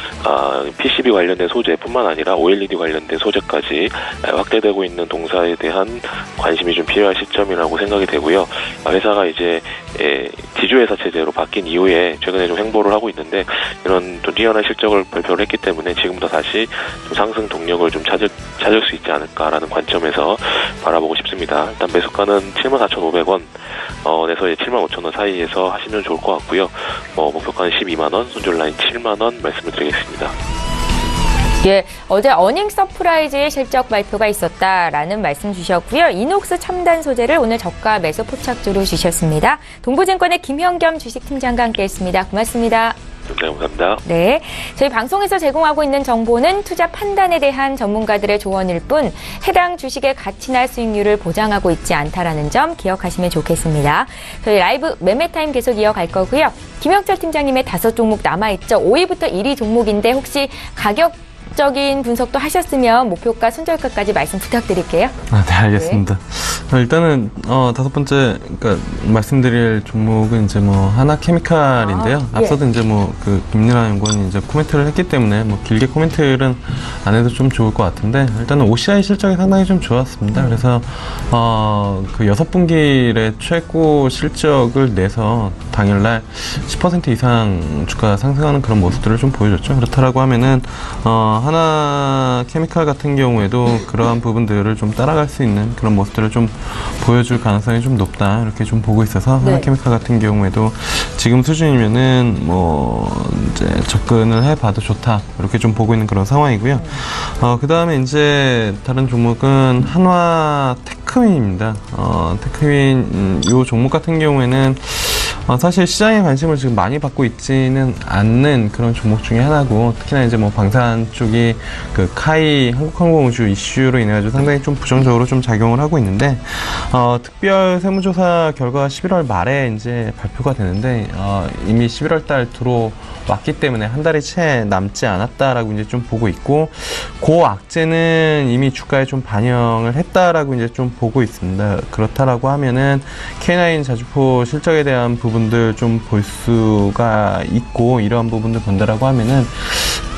PCB 관련된 소재뿐만 아니라 OLED 관련된 소재까지 확대되고 있는 동사에 대한 관심이 좀 필요한 시점이라고 생각이 되고요. 회사가 이제 지주회사 체제로 바뀐 이후에 최근에 좀 횡보를 하고 있는데 이런 또 뛰어난 실적을 발표를 했기 때문에 지금부터 다시 좀 상승 동력을 좀 찾을 수 있지 않을까라는 관점에서 바라보고 싶습니다. 일단 매수가는 74,500원 에서 75,000원 사이에서 하시면 좋을 것 같고요. 목표가는 12만원, 손절 라인 7만원 말씀을 드리겠습니다. 예, 어제 어닝 서프라이즈의 실적 발표가 있었다라는 말씀 주셨고요. 이녹스 첨단 소재를 오늘 저가 매수 포착주로 주셨습니다. 동부증권의 김현겸 주식팀장과 함께했습니다. 고맙습니다. 네, 감사합니다. 네, 저희 방송에서 제공하고 있는 정보는 투자 판단에 대한 전문가들의 조언일 뿐 해당 주식의 가치나 수익률을 보장하고 있지 않다라는 점 기억하시면 좋겠습니다. 저희 라이브 매매타임 계속 이어갈 거고요. 김혁철 팀장님의 5종목 남아있죠. 5위부터 1위 종목인데 혹시 가격적인 분석도 하셨으면 목표가, 손절가까지 말씀 부탁드릴게요. 네, 알겠습니다. 네. 일단은 5번째 그러니까 말씀드릴 종목은 이제 하나케미칼인데요. 앞서도 이제 김민아 연구원이 이제 코멘트를 했기 때문에 길게 코멘트는 안 해도 좀 좋을 것 같은데 일단은 OCI 실적이 상당히 좀 좋았습니다. 그래서 그 6분기에 최고 실적을 내서 당일날 10% 이상 주가 상승하는 그런 모습들을 좀 보여줬죠. 그렇다라고 하면은 하나케미칼 같은 경우에도 그러한 부분들을 좀 따라갈 수 있는 그런 모습들을 좀 보여줄 가능성이 좀 높다 이렇게 좀 보고 있어서 네. 하나케미칼 같은 경우에도 지금 수준이면은 이제 접근을 해봐도 좋다 이렇게 좀 보고 있는 그런 상황이고요. 그 다음에 이제 다른 종목은 한화테크윈입니다. 테크윈 이 종목 같은 경우에는 사실 시장의 관심을 지금 많이 받고 있지는 않는 그런 종목 중에 하나고 특히나 이제 방산 쪽이 그 카이 한국항공우주 이슈로 인해가지고 상당히 좀 부정적으로 좀 작용을 하고 있는데 특별 세무조사 결과가 11월 말에 이제 발표가 되는데 이미 11월 달 들어왔기 때문에 한 달이 채 남지 않았다라고 이제 좀 보고 있고 그 악재는 이미 주가에 좀 반영을 했다라고 이제 좀 보고 있습니다. 그렇다라고 하면은 K9 자주포 실적에 대한 부분들 좀 볼 수가 있고 이러한 부분들 본다라고 하면은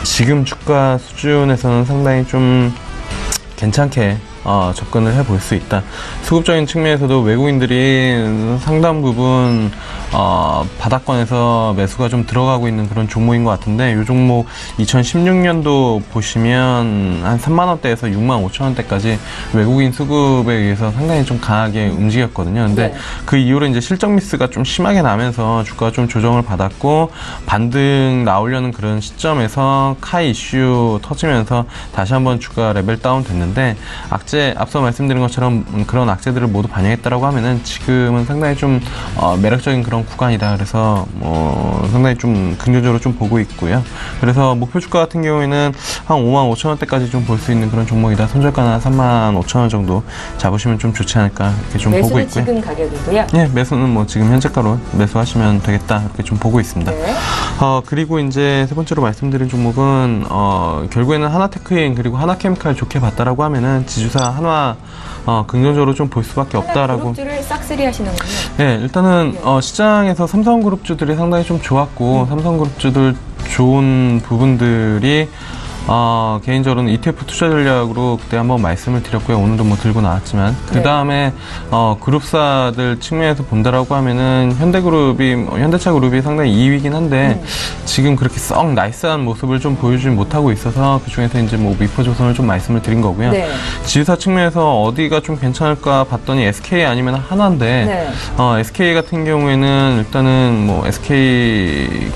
지금 주가 수준에서는 상당히 좀 괜찮게 접근을 해볼 수 있다. 수급적인 측면에서도 외국인들이 상당 부분 바닥권에서 매수가 좀 들어가고 있는 그런 종목인 것 같은데 이 종목 2016년도 보시면 한 3만원대에서 6만 5천원대까지 외국인 수급에 의해서 상당히 좀 강하게 움직였거든요. 근데 그 이후로 이제 실적 미스가 좀 심하게 나면서 주가가 좀 조정을 받았고 반등 나오려는 그런 시점에서 카이 이슈 터지면서 다시 한번 주가 레벨 다운 됐는데 앞서 말씀드린 것처럼 그런 악재들을 모두 반영했다라고 하면은 지금은 상당히 좀 매력적인 그런 구간이다. 그래서 상당히 좀 긍정적으로 좀 보고 있고요. 그래서 목표 주가 같은 경우에는 한 5만 5천 원대까지 좀 볼 수 있는 그런 종목이다. 손절가는 한 3만 5천 원 정도 잡으시면 좀 좋지 않을까 이렇게 좀 보고 있고요. 매수는 지금 가격이고요. 네, 매수는 지금 현재가로 매수하시면 되겠다 이렇게 좀 보고 있습니다. 네. 그리고 이제 세 번째로 말씀드린 종목은 결국에는 하나테크인 그리고 하나케미칼 좋게 봤다라고 하면은 지주사 한화 긍정적으로 좀 볼 수밖에 없다라고. 그룹주를 싹쓸이 하시는군요. 네, 일단은 시장에서 삼성그룹주들이 상당히 좀 좋았고 삼성그룹주들 좋은 부분들이 개인적으로는 ETF 투자 전략으로 그때 한번 말씀을 드렸고요. 오늘도 들고 나왔지만 그 다음에 그룹사들 측면에서 본다라고 하면은 현대차 그룹이 상당히 2위이긴 한데 지금 그렇게 썩 나이스한 모습을 좀 보여주지 못하고 있어서 그 중에서 이제 미포조선을 좀 말씀을 드린 거고요. 네. 지주사 측면에서 어디가 좀 괜찮을까 봤더니 SK 아니면 하나인데 SK 같은 경우에는 일단은 SK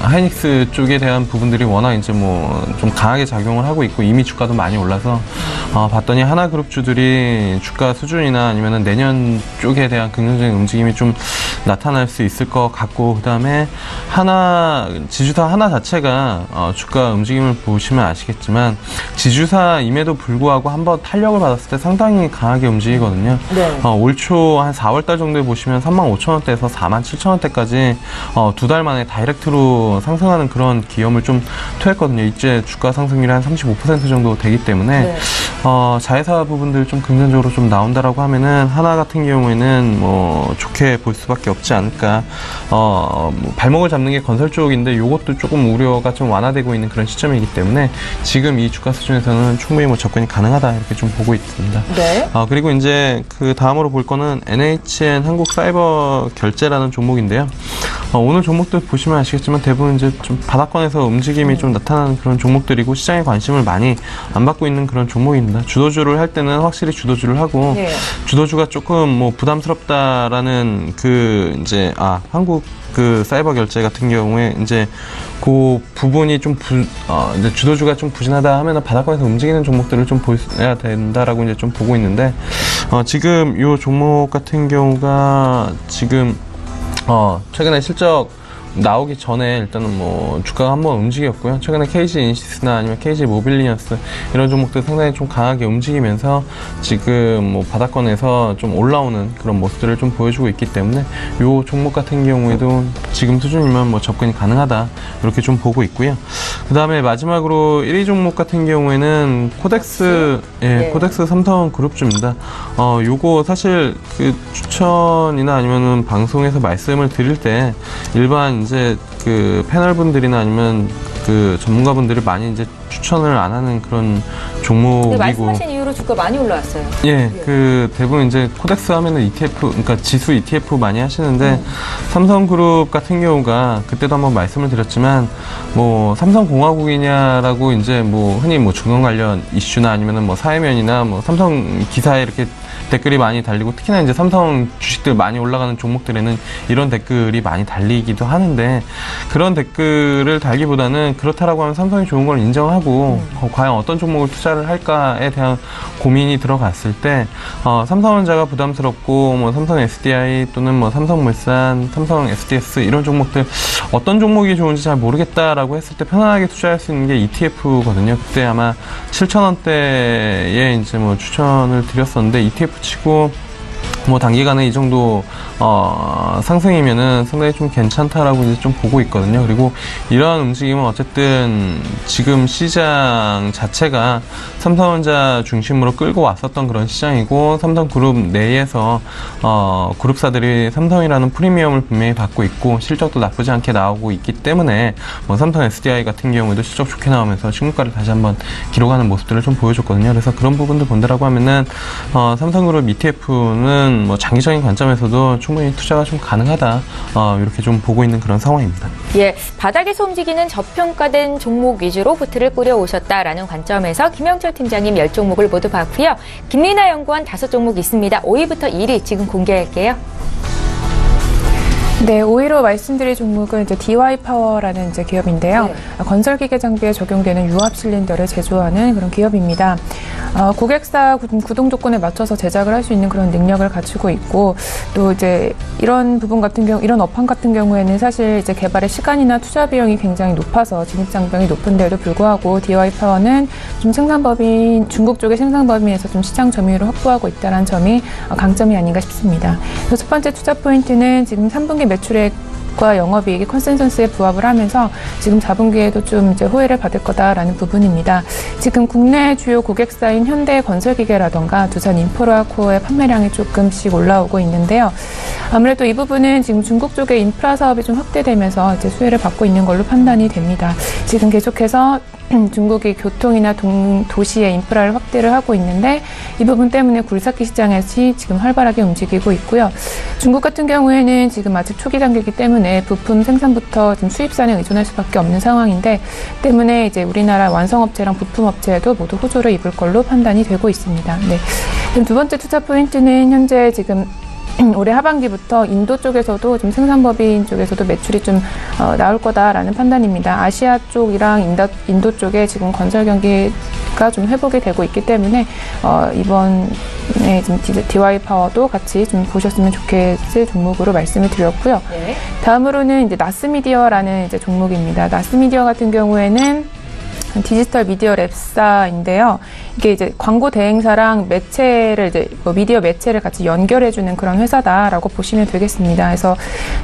하이닉스 쪽에 대한 부분들이 워낙 이제 좀 강하게 강하게 작용을 하고 있고 이미 주가도 많이 올라서 봤더니 하나그룹주들이 주가 수준이나 아니면은 내년 쪽에 대한 긍정적인 움직임이 좀 나타날 수 있을 것 같고, 그 다음에 지주사 하나 자체가 주가 움직임을 보시면 아시겠지만 지주사임에도 불구하고 한번 탄력을 받았을 때 상당히 강하게 움직이거든요. 네. 올 초 한 4월달 정도에 보시면 35,000원대에서 47,000원대까지 2달 만에 다이렉트로 상승하는 그런 기염을 좀 토했거든요. 이제 주가 상승률이 한 35% 정도 되기 때문에 네. 자회사 부분들 좀 긍정적으로 좀 나온다라고 하면은 하나 같은 경우에는 뭐 좋게 볼 수밖에 없지 않을까. 발목을 잡는 게 건설 쪽인데 이것도 조금 우려가 좀 완화되고 있는 그런 시점이기 때문에 지금 이 주가 수준에서는 충분히 뭐 접근이 가능하다 이렇게 좀 보고 있습니다. 네. 그리고 이제 그 다음으로 볼 거는 NHN 한국사이버 결제라는 종목인데요. 오늘 종목들 보시면 아시겠지만 대부분 이제 좀 바닥권에서 움직임이 좀 나타나는 그런 종목들이고 시장에 관심을 많이 안 받고 있는 그런 종목입니다. 주도주를 할 때는 확실히 주도주를 하고 네. 주도주가 조금 뭐 부담스럽다라는 이제 한국 그 사이버 결제 같은 경우에 이제 그 부분이 좀 이제 주도주가 좀 부진하다 하면은 바닥권에서 움직이는 종목들을 좀 보여야 된다라고 이제 좀 보고 있는데 지금 요 종목 같은 경우가 지금 최근에 실적 나오기 전에 일단은 뭐 주가가 한번 움직였고요. 최근에 KG 인시스나 아니면 KG 모빌리언스 이런 종목들 상당히 좀 강하게 움직이면서 지금 뭐 바닥권에서 좀 올라오는 그런 모습들을 좀 보여주고 있기 때문에 요 종목 같은 경우에도 지금 수준이면 뭐 접근이 가능하다 이렇게 좀 보고 있고요. 그 다음에 마지막으로 1위 종목 같은 경우에는 코덱스, 네. 코덱스 삼성그룹주입니다. 요거 사실 그 추천이나 아니면은 방송에서 말씀을 드릴 때 일반 이제 그 패널분들이나 아니면 그 전문가분들이 많이 이제 추천을 안 하는 그런 종목이고. 말씀하신 이후로 주가 많이 올라왔어요. 예, 그 대부분 이제 코덱스 하면은 ETF, 그러니까 지수 ETF 많이 하시는데 삼성그룹 같은 경우가 그때도 한번 말씀을 드렸지만 뭐 삼성공화국이냐라고 이제 뭐 흔히 뭐 중간 관련 이슈나 아니면은 뭐 사회면이나 뭐 삼성 기사에 이렇게 댓글이 많이 달리고 특히나 이제 삼성 주식들 많이 올라가는 종목들에는 이런 댓글이 많이 달리기도 하는데 그런 댓글을 달기보다는 그렇다라고 하면 삼성이 좋은 걸 인정하고 과연 어떤 종목을 투자를 할까에 대한 고민이 들어갔을 때 삼성전자가 부담스럽고 뭐 삼성 SDI 또는 뭐 삼성물산, 삼성 SDS 이런 종목들 어떤 종목이 좋은지 잘 모르겠다라고 했을 때 편안하게 투자할 수 있는 게 ETF거든요. 그때 아마 7,000원대에 이제 뭐 추천을 드렸었는데 ETF 치고 뭐 단기간에 이 정도 상승이면은 상당히 좀 괜찮다라고 이제 좀 보고 있거든요. 그리고 이러한 움직임은 어쨌든 지금 시장 자체가 삼성전자 중심으로 끌고 왔었던 그런 시장이고 삼성그룹 내에서 그룹사들이 삼성이라는 프리미엄을 분명히 받고 있고 실적도 나쁘지 않게 나오고 있기 때문에 뭐 삼성 SDI 같은 경우에도 실적 좋게 나오면서 신고가를 다시 한번 기록하는 모습들을 좀 보여줬거든요. 그래서 그런 부분들 본다라고 하면은 삼성그룹 ETF는 뭐 장기적인 관점에서도 충분히 투자가 좀 가능하다 이렇게 좀 보고 있는 그런 상황입니다. 예, 바닥에서 움직이는 저평가된 종목 위주로 포트를 꾸려오셨다라는 관점에서 김영철 팀장님 10종목을 모두 봤고요. 김리나 연구원 5종목 있습니다. 5위부터 1위 지금 공개할게요. 네, 5위로 말씀드릴 종목은 이제 DY파워라는 이제 기업인데요. 네. 건설기계 장비에 적용되는 유압 실린더를 제조하는 그런 기업입니다. 고객사 구동 조건에 맞춰서 제작을 할 수 있는 그런 능력을 갖추고 있고, 또 이제 이런 부분 같은 경우, 이런 업황 같은 경우에는 사실 이제 개발의 시간이나 투자 비용이 굉장히 높아서 진입 장벽이 높은데도 불구하고 DY파워는 좀 중국 쪽의 생산 범위에서 좀 시장 점유율을 확보하고 있다는 점이 강점이 아닌가 싶습니다. 그래서 첫 번째 투자 포인트는 지금 3분기 매출액과 영업이익이 컨센서스에 부합을 하면서 지금 4분기에도 좀 이제 호혜를 받을 거다라는 부분입니다. 지금 국내 주요 고객사인 현대건설기계라던가 두산 인프라코어의 판매량이 조금씩 올라오고 있는데요. 아무래도 이 부분은 지금 중국 쪽의 인프라 사업이 좀 확대되면서 이제 수혜를 받고 있는 걸로 판단이 됩니다. 지금 계속해서 중국이 교통이나 도시의 인프라를 확대를 하고 있는데 이 부분 때문에 굴삭기 시장에서 지금 활발하게 움직이고 있고요. 중국 같은 경우에는 지금 아직 초기 단계이기 때문에 부품 생산부터 지금 수입산에 의존할 수밖에 없는 상황인데 때문에 이제 우리나라 완성업체랑 부품업체에도 모두 호조를 입을 걸로 판단이 되고 있습니다. 네. 그럼 두 번째 투자 포인트는 현재 지금 올해 하반기부터 인도 쪽에서도 좀 생산법인 쪽에서도 매출이 좀 나올 거다라는 판단입니다. 아시아 쪽이랑 인도 쪽에 지금 건설 경기가 좀 회복이 되고 있기 때문에 이번에 좀 DY 파워도 같이 좀 보셨으면 좋겠을 종목으로 말씀을 드렸고요. 네. 다음으로는 이제 나스미디어라는 이제 종목입니다. 나스미디어 같은 경우에는 디지털 미디어 랩사인데요. 이게 이제 광고 대행사랑 매체를 이제 미디어 매체를 같이 연결해주는 그런 회사다라고 보시면 되겠습니다. 그래서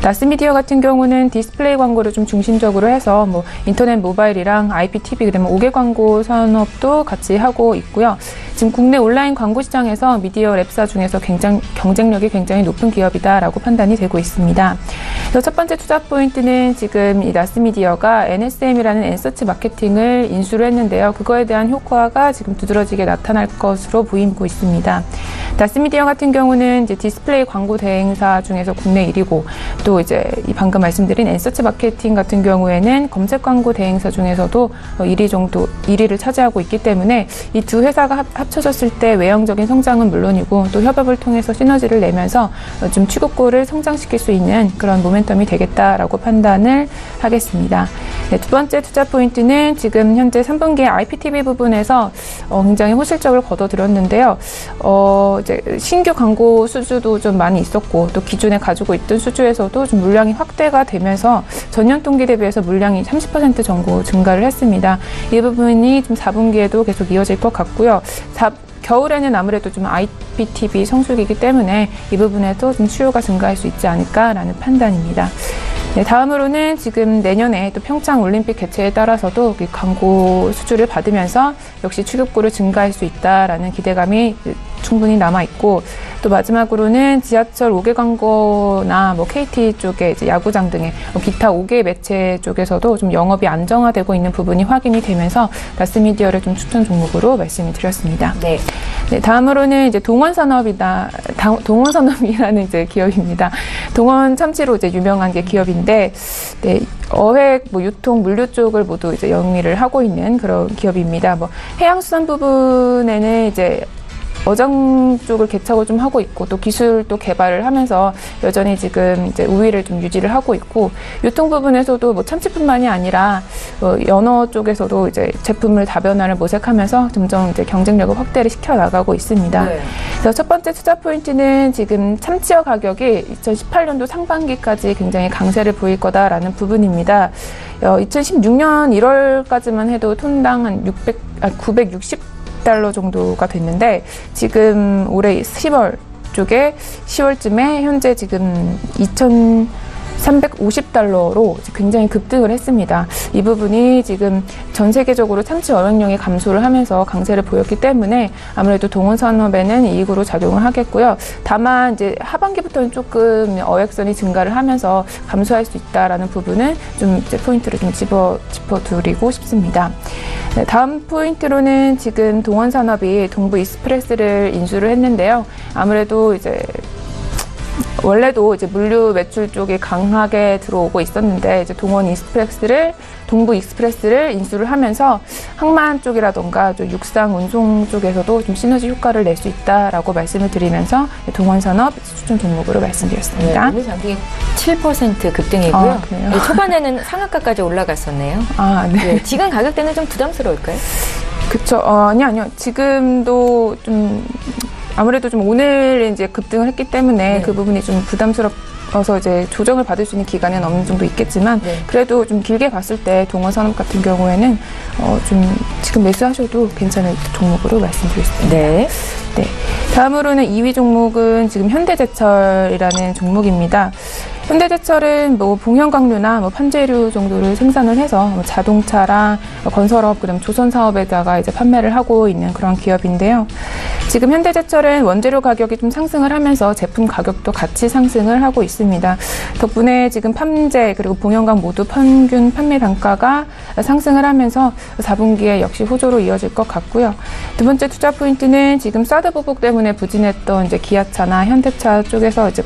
나스미디어 같은 경우는 디스플레이 광고를 좀 중심적으로 해서 뭐 인터넷 모바일이랑 IPTV 그다음에 5개 광고 산업도 같이 하고 있고요. 지금 국내 온라인 광고 시장에서 미디어 랩사 중에서 경쟁력이 굉장히 높은 기업이다라고 판단이 되고 있습니다. 그래서 첫 번째 투자 포인트는 지금 이 나스미디어가 NSM이라는 엔서치 마케팅을 인수를 했는데요. 그거에 대한 효과가 지금 두드러지게 나타날 것으로 보이고 있습니다. 나스미디어 같은 경우는 이제 디스플레이 광고 대행사 중에서 국내 1위고 또 이제 방금 말씀드린 엔서치 마케팅 같은 경우에는 검색 광고 대행사 중에서도 1위를 차지하고 있기 때문에 이 두 회사가 합쳐졌을 때 외형적인 성장은 물론이고 또 협업을 통해서 시너지를 내면서 좀 취급고를 성장시킬 수 있는 그런 모멘텀이 되겠다라고 판단을 하겠습니다. 네, 두 번째 투자 포인트는 지금 현재 3분기 IPTV 부분에서 굉장히 호실적을 거둬들였는데요. 이제 신규 광고 수주도 좀 많이 있었고 또 기존에 가지고 있던 수주에서도 좀 물량이 확대가 되면서 전년 동기 대비해서 물량이 30% 정도 증가를 했습니다. 이 부분이 좀 4분기에도 계속 이어질 것 같고요. 겨울에는 아무래도 좀 IPTV 성수기이기 때문에 이 부분에도 좀 수요가 증가할 수 있지 않을까라는 판단입니다. 네, 다음으로는 지금 내년에 또 평창 올림픽 개최에 따라서도 광고 수주를 받으면서 역시 취급고를 증가할 수 있다라는 기대감이 충분히 남아있고 또 마지막으로는 지하철 5개 광고나 뭐 KT 쪽에 이제 야구장 등의 기타 5개 매체 쪽에서도 좀 영업이 안정화되고 있는 부분이 확인이 되면서 나스미디어를 좀 추천 종목으로 말씀을 드렸습니다. 네. 네, 다음으로는 이제 동원산업이라는 이제 기업입니다. 동원 참치로 이제 유명한 게 기업인데, 네, 어획, 유통, 물류 쪽을 모두 이제 영위를 하고 있는 그런 기업입니다. 해양수산 부분에는 이제 어장 쪽을 개척을 좀 하고 있고 또 기술도 개발을 하면서 여전히 지금 이제 우위를 좀 유지를 하고 있고 유통 부분에서도 참치뿐만이 아니라 연어 쪽에서도 이제 제품을 다변화를 모색하면서 점점 이제 경쟁력을 확대를 시켜 나가고 있습니다. 네. 그래서 첫 번째 투자 포인트는 지금 참치어 가격이 2018년도 상반기까지 굉장히 강세를 보일 거다라는 부분입니다. 2016년 1월까지만 해도 톤당 한 960달러 정도가 됐는데 지금 올해 10월 쪽에 10월쯤에 현재 지금 2,350달러로 굉장히 급등을 했습니다. 이 부분이 지금 전 세계적으로 참치 어획량이 감소를 하면서 강세를 보였기 때문에 아무래도 동원산업에는 이익으로 작용을 하겠고요. 다만 이제 하반기부터는 조금 어획선이 증가를 하면서 감소할 수 있다라는 부분은 좀 이제 포인트를 좀 짚어드리고 싶습니다. 네, 다음 포인트로는 지금 동원산업이 동부 익스프레스를 인수를 했는데요. 아무래도 이제 원래도 이제 물류 매출 쪽이 강하게 들어오고 있었는데 이제 동부 익스프레스를 인수를 하면서 항만 쪽이라던가 좀 육상 운송 쪽에서도 좀 시너지 효과를 낼 수 있다라고 말씀을 드리면서 동원산업 추천 종목으로 말씀드렸습니다. 네, 오늘 장기 7% 급등이고요. 네, 초반에는 상한가까지 올라갔었네요. 네. 네, 지금 가격대는 좀 부담스러울까요? 그쵸. 아니요. 지금도 좀 아무래도 좀 오늘 이제 급등을 했기 때문에 그 부분이 좀 부담스러워서 이제 조정을 받을 수 있는 기간은 어느 정도 있겠지만 그래도 좀 길게 봤을 때 동원산업 같은 경우에는 좀 지금 매수하셔도 괜찮을 종목으로 말씀드리겠습니다. 네. 다음으로는 2위 종목은 지금 현대제철이라는 종목입니다. 현대제철은 봉현광류나 판재류 정도를 생산을 해서 자동차랑 건설업, 그다음 조선 사업에다가 이제 판매를 하고 있는 그런 기업인데요. 지금 현대제철은 원재료 가격이 좀 상승을 하면서 제품 가격도 같이 상승을 하고 있습니다. 덕분에 지금 판재 그리고 봉현광 모두 평균 판매 단가가 상승을 하면서 4분기에 역시 호조로 이어질 것 같고요. 두 번째 투자 포인트는 지금 사드 보복 때문에 부진했던 이제 기아차나 현대차 쪽에서 이제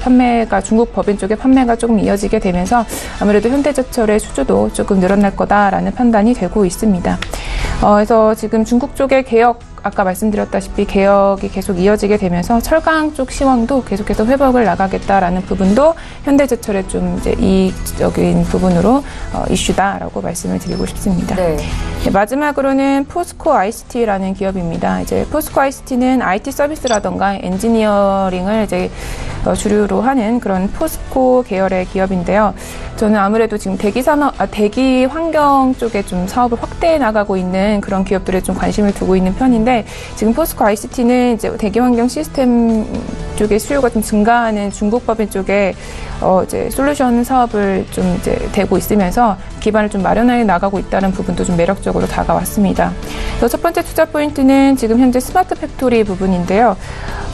중국 법인 쪽의 판매가 조금 이어지게 되면서 아무래도 현대제철의 수주도 조금 늘어날 거다라는 판단이 되고 있습니다. 그래서 지금 중국 쪽의 개혁, 아까 말씀드렸다시피 개혁이 계속 이어지게 되면서 철강 쪽 시황도 계속해서 회복을 나가겠다라는 부분도 현대제철의 좀 이제 이익적인 부분으로 이슈다라고 말씀을 드리고 싶습니다. 네. 네, 마지막으로는 포스코 ICT라는 기업입니다. 이제 포스코 ICT는 IT 서비스라던가 엔지니어링을 이제 주류로 하는 그런 포스코 계열의 기업인데요. 저는 아무래도 지금 대기 환경 쪽에 좀 사업을 확대해 나가고 있는 그런 기업들에 좀 관심을 두고 있는 편인데, 지금 포스코 ICT는 이제 대기 환경 시스템 쪽의 수요가 좀 증가하는 중국 법인 쪽에 이제 솔루션 사업을 좀 이제 되고 있으면서 기반을 좀 마련해 나가고 있다는 부분도 좀 매력적으로 다가왔습니다. 그래서 첫 번째 투자 포인트는 지금 현재 스마트 팩토리 부분인데요.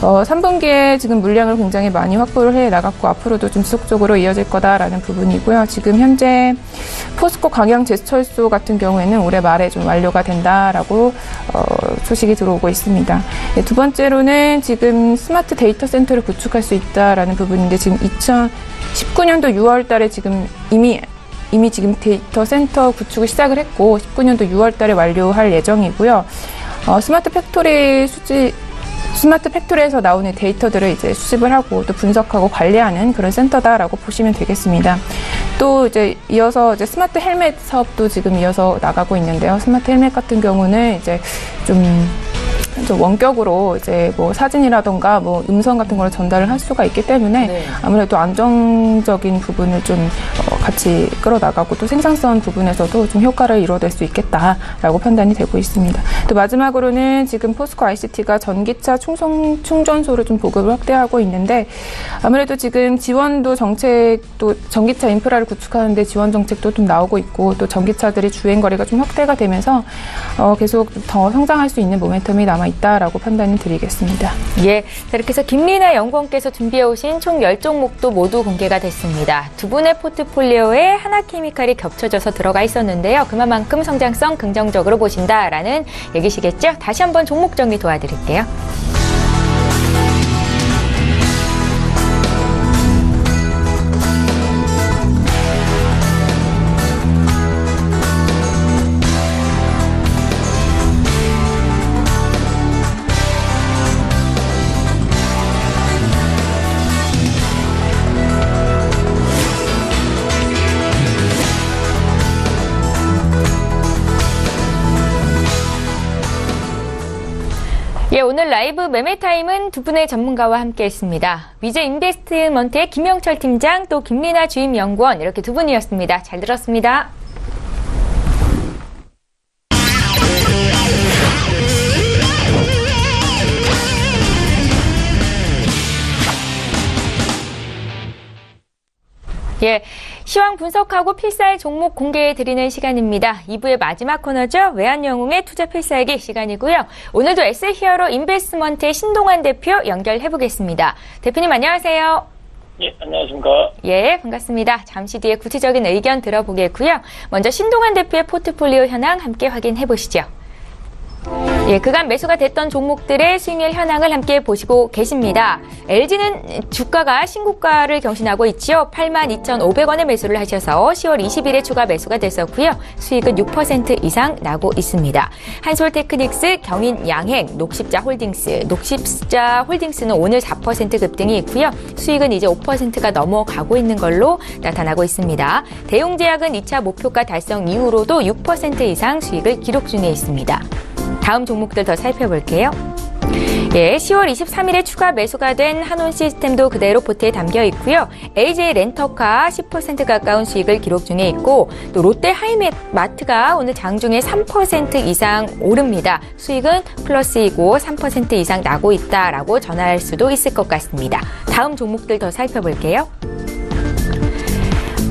3분기에 지금 물량을 굉장히 많이 확보를 해 나갔고 앞으로도 좀 지속적으로 이어질 거다라는 부분이고요. 지금 현재 포스코 광양 제철소 같은 경우에는 올해 말에 좀 완료가 된다라고 소식이 들어오고 있습니다. 네, 두 번째로는 지금 스마트 데이터 센터를 구축할 수 있다라는 부분인데, 지금 2019년도 6월 달에 지금 이미 지금 데이터 센터 구축을 시작을 했고 19년도 6월 달에 완료할 예정이고요. 스마트 팩토리에서 나오는 데이터들을 이제 수집을 하고 또 분석하고 관리하는 그런 센터다라고 보시면 되겠습니다. 또 이제 이어서 이제 스마트 헬멧 사업도 지금 이어서 나가고 있는데요. 스마트 헬멧 같은 경우는 이제 좀 원격으로 이제 뭐 사진이라던가 뭐 음성 같은 걸 전달을 할 수가 있기 때문에 네. 아무래도 안정적인 부분을 좀 같이 끌어나가고 또 생산성 부분에서도 좀 효과를 이뤄낼 수 있겠다라고 판단이 되고 있습니다. 또 마지막으로는 지금 포스코 ICT가 전기차 충전소를 좀 보급을 확대하고 있는데, 아무래도 지금 지원도 정책도 전기차 인프라를 구축하는데 지원 정책도 좀 나오고 있고, 또 전기차들이 주행 거리가 좀 확대가 되면서 계속 더 성장할 수 있는 모멘텀이 남아 있다라고 판단을 드리겠습니다. 예, 자, 이렇게 해서 김리나 연구원께서 준비해 오신 총 10종목도 모두 공개가 됐습니다. 두 분의 포트폴리오에 하나케미칼이 겹쳐져서 들어가 있었는데요. 그만큼 성장성 긍정적으로 보신다라는 얘기시겠죠? 다시 한번 종목 정리 도와드릴게요. 예, 오늘 라이브 매매 타임은 두 분의 전문가와 함께했습니다. 위즈 인베스트먼트의 김영철 팀장, 또 김리나 주임연구원, 이렇게 두 분이었습니다. 잘 들었습니다. 예, 시황 분석하고 필살 종목 공개해드리는 시간입니다. 2부의 마지막 코너죠. 외환영웅의 투자 필살기 시간이고요. 오늘도 에셋히어로 인베스트먼트의 신동환 대표 연결해보겠습니다. 대표님 안녕하세요. 예, 안녕하십니까. 예, 반갑습니다. 잠시 뒤에 구체적인 의견 들어보겠고요. 먼저 신동환 대표의 포트폴리오 현황 함께 확인해보시죠. 예, 그간 매수가 됐던 종목들의 수익률 현황을 함께 보시고 계십니다. LG는 주가가 신고가를 경신하고 있지요. 82,500원에 매수를 하셔서 10월 20일에 추가 매수가 됐었고요. 수익은 6% 이상 나고 있습니다. 한솔테크닉스, 경인 양행, 녹십자 홀딩스는 오늘 4% 급등이 있고요. 수익은 이제 5%가 넘어가고 있는 걸로 나타나고 있습니다. 대웅제약은 2차 목표가 달성 이후로도 6% 이상 수익을 기록 중에 있습니다. 다음 종목들 더 살펴볼게요. 예, 10월 23일에 추가 매수가 된 한온시스템도 그대로 포트에 담겨 있고요. AJ 렌터카 10% 가까운 수익을 기록 중에 있고, 또 롯데 하이마트가 오늘 장중에 3% 이상 오릅니다. 수익은 플러스이고 3% 이상 나고 있다라고 전할 수도 있을 것 같습니다. 다음 종목들 더 살펴볼게요.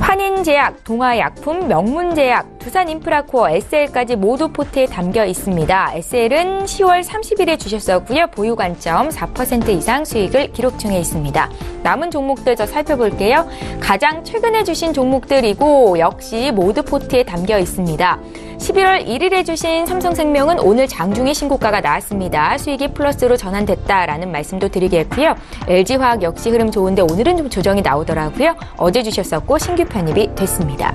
환인제약, 동아약품, 명문제약, 두산인프라코어, SL까지 모두 포트에 담겨 있습니다. SL은 10월 30일에 주셨었고요. 보유 관점 4% 이상 수익을 기록 중에 있습니다. 남은 종목들 더 살펴볼게요. 가장 최근에 주신 종목들이고 역시 모두 포트에 담겨 있습니다. 11월 1일에 주신 삼성생명은 오늘 장중에 신고가가 나왔습니다. 수익이 플러스로 전환됐다라는 말씀도 드리겠고요. LG화학 역시 흐름 좋은데 오늘은 좀 조정이 나오더라고요. 어제 주셨었고 신규 편입이 됐습니다.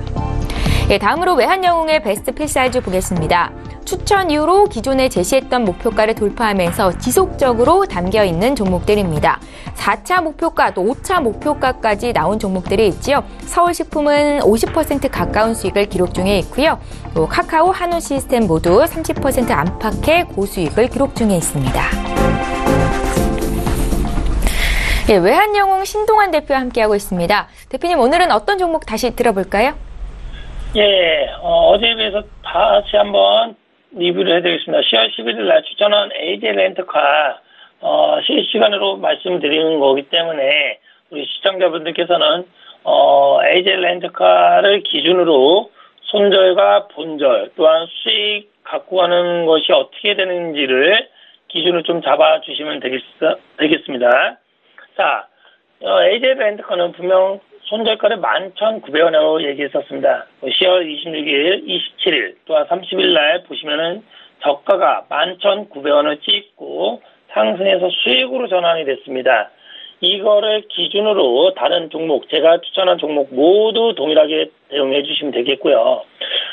예, 다음으로 외환영웅의 베스트 필살주 보겠습니다. 추천 이후로 기존에 제시했던 목표가를 돌파하면서 지속적으로 담겨 있는 종목들입니다. 4차 목표가 또 5차 목표가까지 나온 종목들이 있지요. 서울식품은 50% 가까운 수익을 기록 중에 있고요. 또 카카오, 한우시스템 모두 30% 안팎의 고수익을 기록 중에 있습니다. 예, 외환영웅 신동환 대표와 함께하고 있습니다. 대표님, 오늘은 어떤 종목 다시 들어볼까요? 예, 어제에 비해서 다시 한번 리뷰를 해드리겠습니다. 10월 11일 날 추천한 AJ 렌터카 실시간으로 말씀드리는 거기 때문에 우리 시청자분들께서는 AJ 렌터카를 기준으로 손절과 본절 또한 수익 갖고 가는 것이 어떻게 되는지를 기준으로 좀 잡아주시면 되겠습니다. 자, AJ 렌터카는 분명 손절가를 11,900원으로 얘기했었습니다. 10월 26일, 27일, 또한 30일 날 보시면은 저가가 11,900원을 찍고 상승해서 수익으로 전환이 됐습니다. 이거를 기준으로 다른 종목, 제가 추천한 종목 모두 동일하게 대응해 주시면 되겠고요.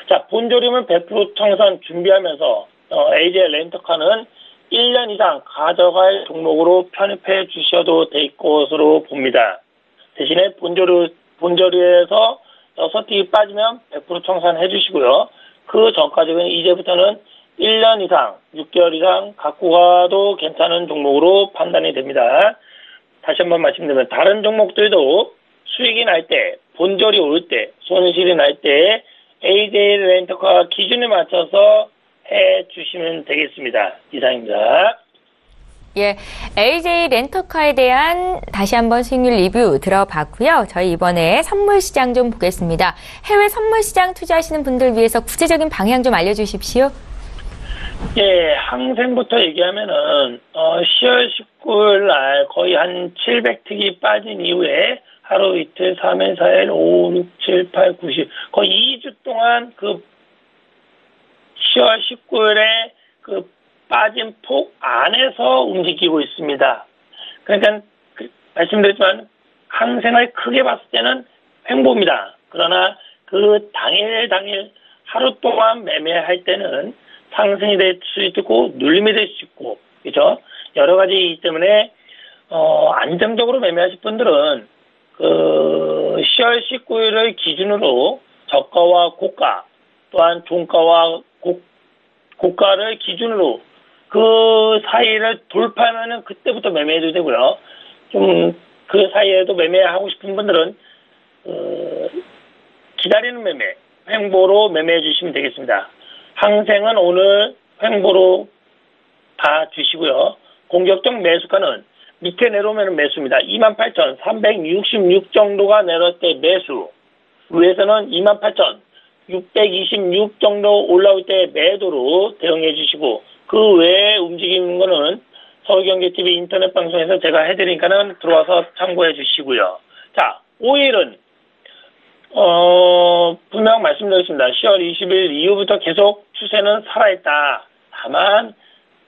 자, 본조림을 100% 청산 준비하면서 AJ 렌터카는 1년 이상 가져갈 종목으로 편입해 주셔도 될 것으로 봅니다. 대신에 본조리에서 6틱이 빠지면 100% 청산해 주시고요. 그 전까지는 이제부터는 1년 이상, 6개월 이상 갖고 가도 괜찮은 종목으로 판단이 됩니다. 다시 한번 말씀드리면 다른 종목들도 수익이 날 때, 본절이 올 때, 손실이 날 때 AJ 렌터카 기준에 맞춰서 해 주시면 되겠습니다. 이상입니다. 예, AJ 렌터카에 대한 다시 한번 수익률 리뷰 들어봤고요. 저희 이번에 선물 시장 좀 보겠습니다. 해외 선물 시장 투자하시는 분들 위해서 구체적인 방향 좀 알려주십시오. 예, 항생부터 얘기하면은 10월 19일 날 거의 한 700틱이 빠진 이후에 하루 이틀 3일 4일 5, 6, 7, 8, 9, 10 거의 2주 동안 그 10월 19일에 그 빠진 폭 안에서 움직이고 있습니다. 그러니까 말씀드렸지만 항생을 크게 봤을 때는 횡보입니다. 그러나 그 당일 하루 동안 매매할 때는 상승이 될 수 있고 눌림이 될 수 있고 그렇죠? 여러 가지이기 때문에 안정적으로 매매하실 분들은 그 10월 19일을 기준으로 저가와 고가 또한 종가와 고가를 기준으로 그 사이를 돌파하면은 그때부터 매매해도 되고요. 좀 그 사이에도 매매하고 싶은 분들은 기다리는 매매, 횡보로 매매해 주시면 되겠습니다. 항생은 오늘 횡보로 봐 주시고요. 공격적 매수가는 밑에 내려오면 매수입니다. 28,366 정도가 내려올 때 매수, 위에서는 28,626 정도 올라올 때 매도로 대응해 주시고 그 외에 움직이는 거는 서울경제TV 인터넷 방송에서 제가 해드리니까는 들어와서 참고해 주시고요. 자, 5일은 분명 말씀드렸습니다. 10월 20일 이후부터 계속 추세는 살아있다. 다만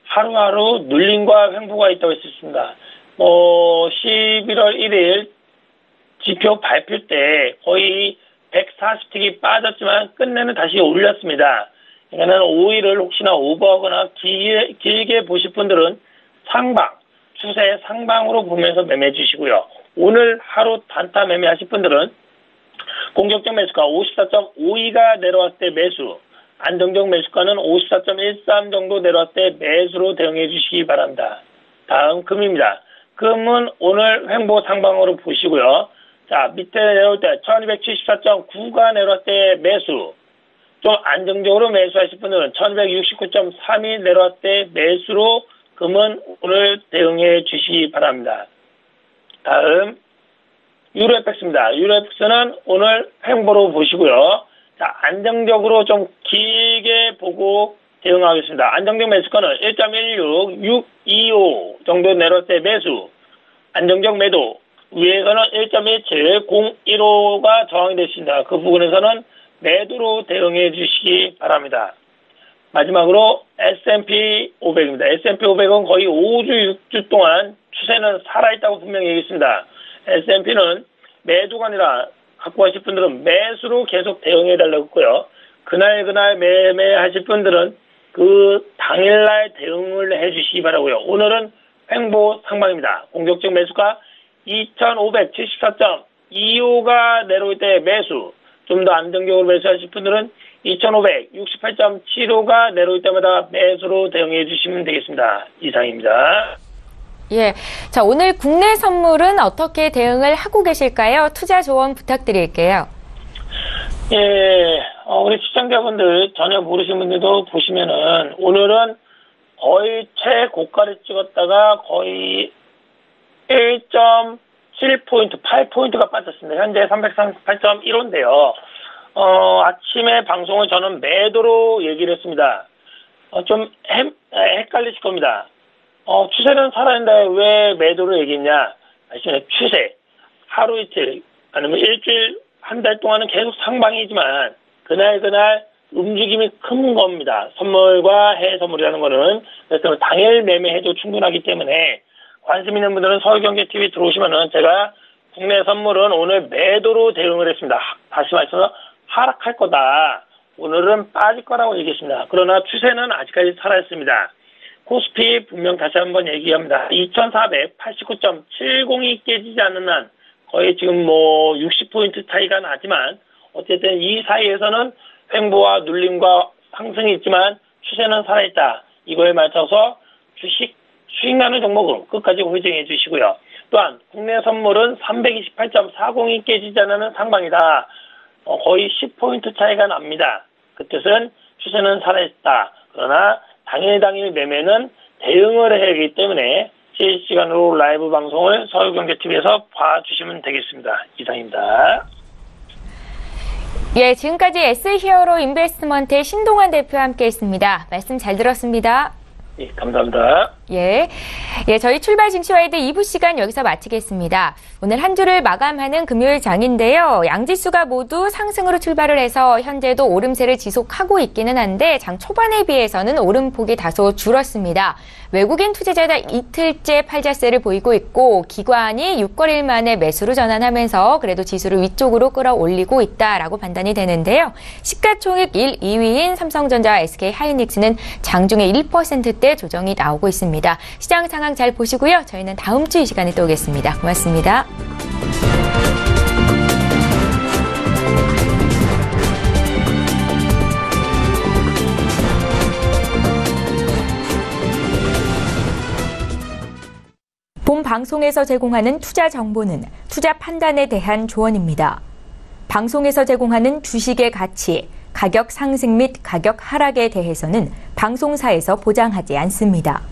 하루하루 눌림과 횡보가 있다고 했습니다. 11월 1일 지표 발표 때 거의 140틱이 빠졌지만 끝내는 다시 올렸습니다. 그러니까 5일을 혹시나 오버하거나 길게 보실 분들은 추세 상방으로 보면서 매매해 주시고요. 오늘 하루 단타 매매하실 분들은 공격적 매수가 54.52가 내려왔을 때 매수, 안정적 매수가는 54.13 정도 내려왔을 때 매수로 대응해 주시기 바랍니다. 다음 금입니다. 금은 오늘 횡보 상방으로 보시고요. 자, 밑에 내려올 때 1274.9가 내려왔을 때 매수, 좀 안정적으로 매수하실 분들은 1269.3이 내려왔을 때 매수로 금은 오늘 대응해 주시기 바랍니다. 다음 유로FX입니다. 유로FX는 오늘 횡보로 보시고요. 자, 안정적으로 좀 길게 보고 대응하겠습니다. 안정적 매수가는 1.16, 625 정도 내려올 때 매수, 안정적 매도, 위에서는 1.17, 015가 저항이 됐습니다. 그 부분에서는 매도로 대응해 주시기 바랍니다. 마지막으로 S&P 500입니다. S&P 500은 거의 5주, 6주 동안 추세는 살아있다고 분명히 얘기했습니다. S&P는 매도가 아니라 갖고 가실 분들은 매수로 계속 대응해 달라고 했고요. 그날 매매하실 분들은 그 당일날 대응을 해주시기 바라고요. 오늘은 횡보 상방입니다. 공격적 매수가 2,574.25가 내려올 때 매수, 좀 더 안정적으로 매수하실 분들은 2,568.75가 내려올 때마다 매수로 대응해 주시면 되겠습니다. 이상입니다. 예. 자, 오늘 국내 선물은 어떻게 대응을 하고 계실까요? 투자 조언 부탁드릴게요. 예, 우리 시청자분들 전혀 모르시는 분들도 보시면은 오늘은 거의 최고가를 찍었다가 거의 1.7포인트, 8포인트가 빠졌습니다. 현재 338.15인데요. 아침에 방송을 저는 매도로 얘기를 했습니다. 좀 헷갈리실 겁니다. 추세는 살아있는데 왜 매도로 얘기했냐? 아시잖아요. 추세. 하루 이틀, 아니면 일주일, 한 달 동안은 계속 상방이지만, 그날 움직임이 큰 겁니다. 선물과 해외 선물이라는 거는. 그래서 당일 매매해도 충분하기 때문에, 관심 있는 분들은 서울경제TV 들어오시면은 제가 국내 선물은 오늘 매도로 대응을 했습니다. 다시 말해서 하락할 거다. 오늘은 빠질 거라고 얘기했습니다. 그러나 추세는 아직까지 살아있습니다. 코스피 분명 다시 한번 얘기합니다. 2,489.70이 깨지지 않는 한 거의 지금 60포인트 차이가 나지만 어쨌든 이 사이에서는 횡보와 눌림과 상승이 있지만 추세는 살아있다. 이거에 맞춰서 수익 나는 종목은 끝까지 호정해 주시고요. 또한 국내 선물은 328.40이 깨지지 않는 상방이다. 거의 10포인트 차이가 납니다. 그 뜻은 추세는 살아있다. 그러나 당일 매매는 대응을 해야 하기 때문에 실시간으로 라이브 방송을 서울경제TV에서 봐주시면 되겠습니다. 이상입니다. 예, 지금까지 S히어로 인베스트먼트의 신동환 대표와 함께했습니다. 말씀 잘 들었습니다. 예, 감사합니다. 예, 저희 출발 증시와이드 2부 시간 여기서 마치겠습니다. 오늘 한 주를 마감하는 금요일 장인데요. 양지수가 모두 상승으로 출발을 해서 현재도 오름세를 지속하고 있기는 한데 장 초반에 비해서는 오름폭이 다소 줄었습니다. 외국인 투자자가 이틀째 팔자세를 보이고 있고 기관이 6거래일 만에 매수로 전환하면서 그래도 지수를 위쪽으로 끌어올리고 있다라고 판단이 되는데요. 시가총액 1, 2위인 삼성전자와 SK하이닉스는 장중에 1%대 조정이 나오고 있습니다. 시장 상황 잘 보시고요. 저희는 다음 주 이 시간에 또 오겠습니다. 고맙습니다. 본 방송에서 제공하는 투자 정보는 투자 판단에 대한 조언입니다. 방송에서 제공하는 주식의 가치, 가격 상승 및 가격 하락에 대해서는 방송사에서 보장하지 않습니다.